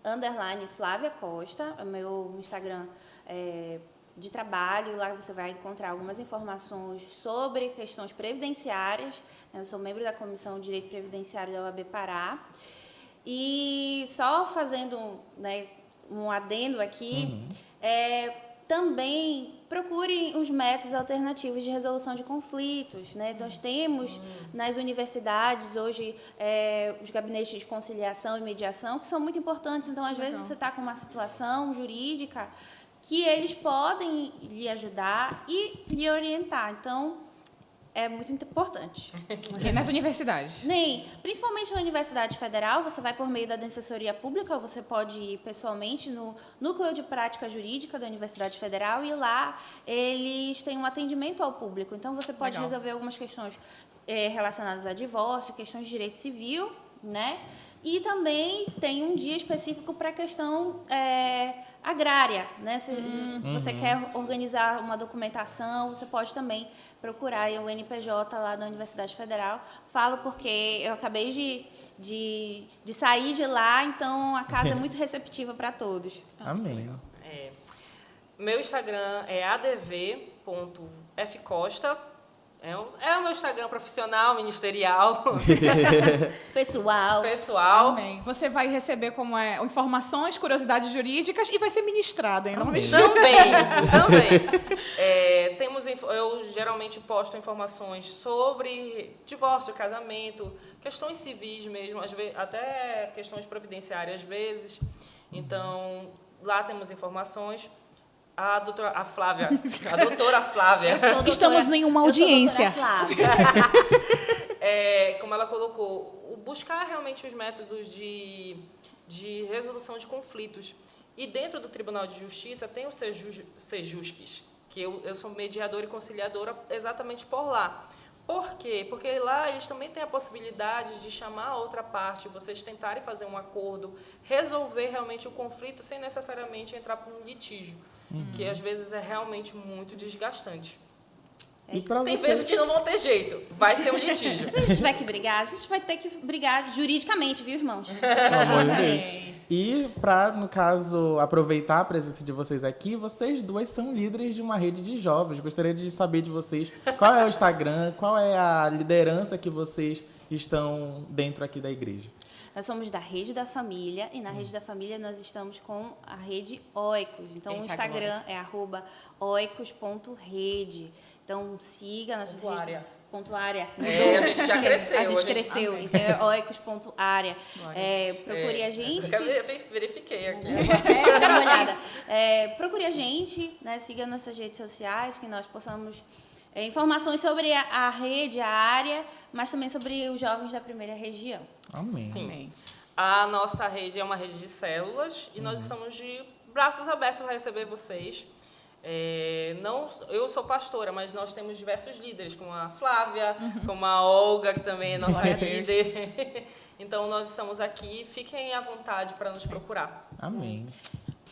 D: adv_Flávia Costa. O meu Instagram de trabalho. Lá você vai encontrar algumas informações sobre questões previdenciárias. Eu sou membro da Comissão de Direito Previdenciário da OAB Pará. E só fazendo um adendo aqui, também procurem os métodos alternativos de resolução de conflitos. Né? Nós temos nas universidades hoje os gabinetes de conciliação e mediação, que são muito importantes. Então, às vezes, você está com uma situação jurídica que eles podem lhe ajudar e lhe orientar. Então, é muito importante.
B: E nas universidades?
D: Principalmente na Universidade Federal, você vai por meio da Defensoria Pública, ou você pode ir pessoalmente no Núcleo de Prática Jurídica da Universidade Federal, e lá eles têm um atendimento ao público. Então, você pode
B: Legal.
D: resolver algumas questões relacionadas a divórcio, questões de direito civil, né? E também tem um dia específico para a questão agrária, né? Se você quer organizar uma documentação, você pode também procurar o NPJ lá da Universidade Federal. Falo porque eu acabei de sair de lá, então a casa é muito receptiva para todos.
A: Amém.
C: Meu Instagram é adv.fcosta. É o meu Instagram profissional, ministerial,
D: Pessoal.
B: Amém. Você vai receber informações, curiosidades jurídicas e vai ser ministrado em nome de
C: Também. Eu geralmente posto informações sobre divórcio, casamento, questões civis mesmo, às vezes, até questões providenciárias às vezes. Então, lá temos informações. A doutora Flávia.
D: Eu sou doutora,
B: Estamos em uma audiência.
D: Eu sou doutora Flávia.
C: Como ela colocou, buscar realmente os métodos de resolução de conflitos. E dentro do Tribunal de Justiça tem o Sejusques, que eu sou mediadora e conciliadora exatamente por lá. Por quê? Porque lá eles também têm a possibilidade de chamar a outra parte, vocês tentarem fazer um acordo, resolver realmente o conflito sem necessariamente entrar para um litígio, que às vezes é realmente muito desgastante.
A: E pra
C: Tem
A: você...
C: vezes que não vão ter jeito, vai ser um litígio.
D: Se a gente tiver que brigar, a gente vai ter que brigar juridicamente, viu, irmãos?
A: Pelo amor de Deus. E para, no caso, aproveitar a presença de vocês aqui, vocês duas são líderes de uma rede de jovens. Gostaria de saber de vocês qual é o Instagram, qual é a liderança que vocês estão dentro aqui da igreja.
D: Nós somos da Rede da Família, e na Rede da Família nós estamos com a rede Oicos. Então, o Instagram é @oicos.rede. Então, siga a nossa rede.
C: .área. A gente já cresceu.
D: A gente cresceu, então é oicos.área. Procure a gente.
C: Verifiquei aqui.
D: Dá uma olhada. Procure a gente, né, siga nossas redes sociais, que nós possamos informações sobre a rede, a área, mas também sobre os jovens da primeira região.
A: Amém.
C: Sim.
B: Amém.
C: A nossa rede é uma rede de células e nós estamos de braços abertos para receber vocês. Eu sou pastora, mas nós temos diversos líderes, como a Flávia, como a Olga, que também é nossa líder. Então, nós estamos aqui. Fiquem à vontade para nos procurar.
A: Amém.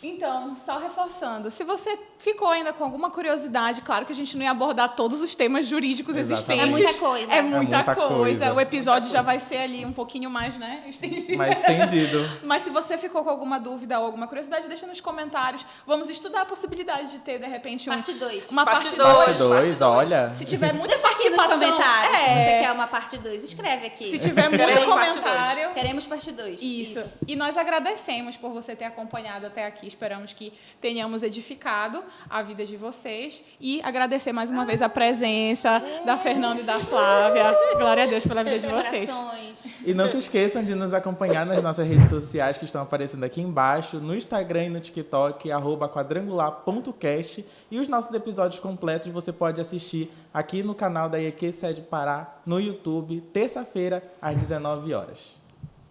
B: Então, só reforçando, se você ficou ainda com alguma curiosidade, claro que a gente não ia abordar todos os temas jurídicos
A: Exatamente.
B: existentes.
D: É muita coisa.
B: É muita coisa. O episódio já
C: coisa.
B: vai ser ali um pouquinho mais, né, estendido.
A: Mais estendido.
B: Mas se você ficou com alguma dúvida ou alguma curiosidade, deixa nos comentários. Vamos estudar a possibilidade de ter, de repente,
D: Parte 2.
B: uma
C: Parte
B: parte
C: dois.
B: 2.
A: Parte 2, olha.
B: Se tiver muita
D: Deixa aqui nos
B: participação...
D: comentários se você quer uma parte 2. Escreve aqui.
B: Se tiver muito
C: Queremos parte
B: comentário...
D: Queremos parte 2.
B: Isso. E nós agradecemos por você ter acompanhado até aqui. Esperamos que tenhamos edificado a vida de vocês. E agradecer mais uma vez a presença da Fernanda e da Flávia. Glória a Deus pela vida de vocês.
D: Corações.
A: E não se esqueçam de nos acompanhar nas nossas redes sociais que estão aparecendo aqui embaixo, no Instagram e no TikTok, @quadrangular.cast. E os nossos episódios completos você pode assistir aqui no canal da IEQ Sede Pará, no YouTube, terça-feira, às 19 horas.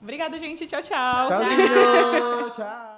B: Obrigada, gente. Tchau, tchau.
A: Tchauzinho! Tchau!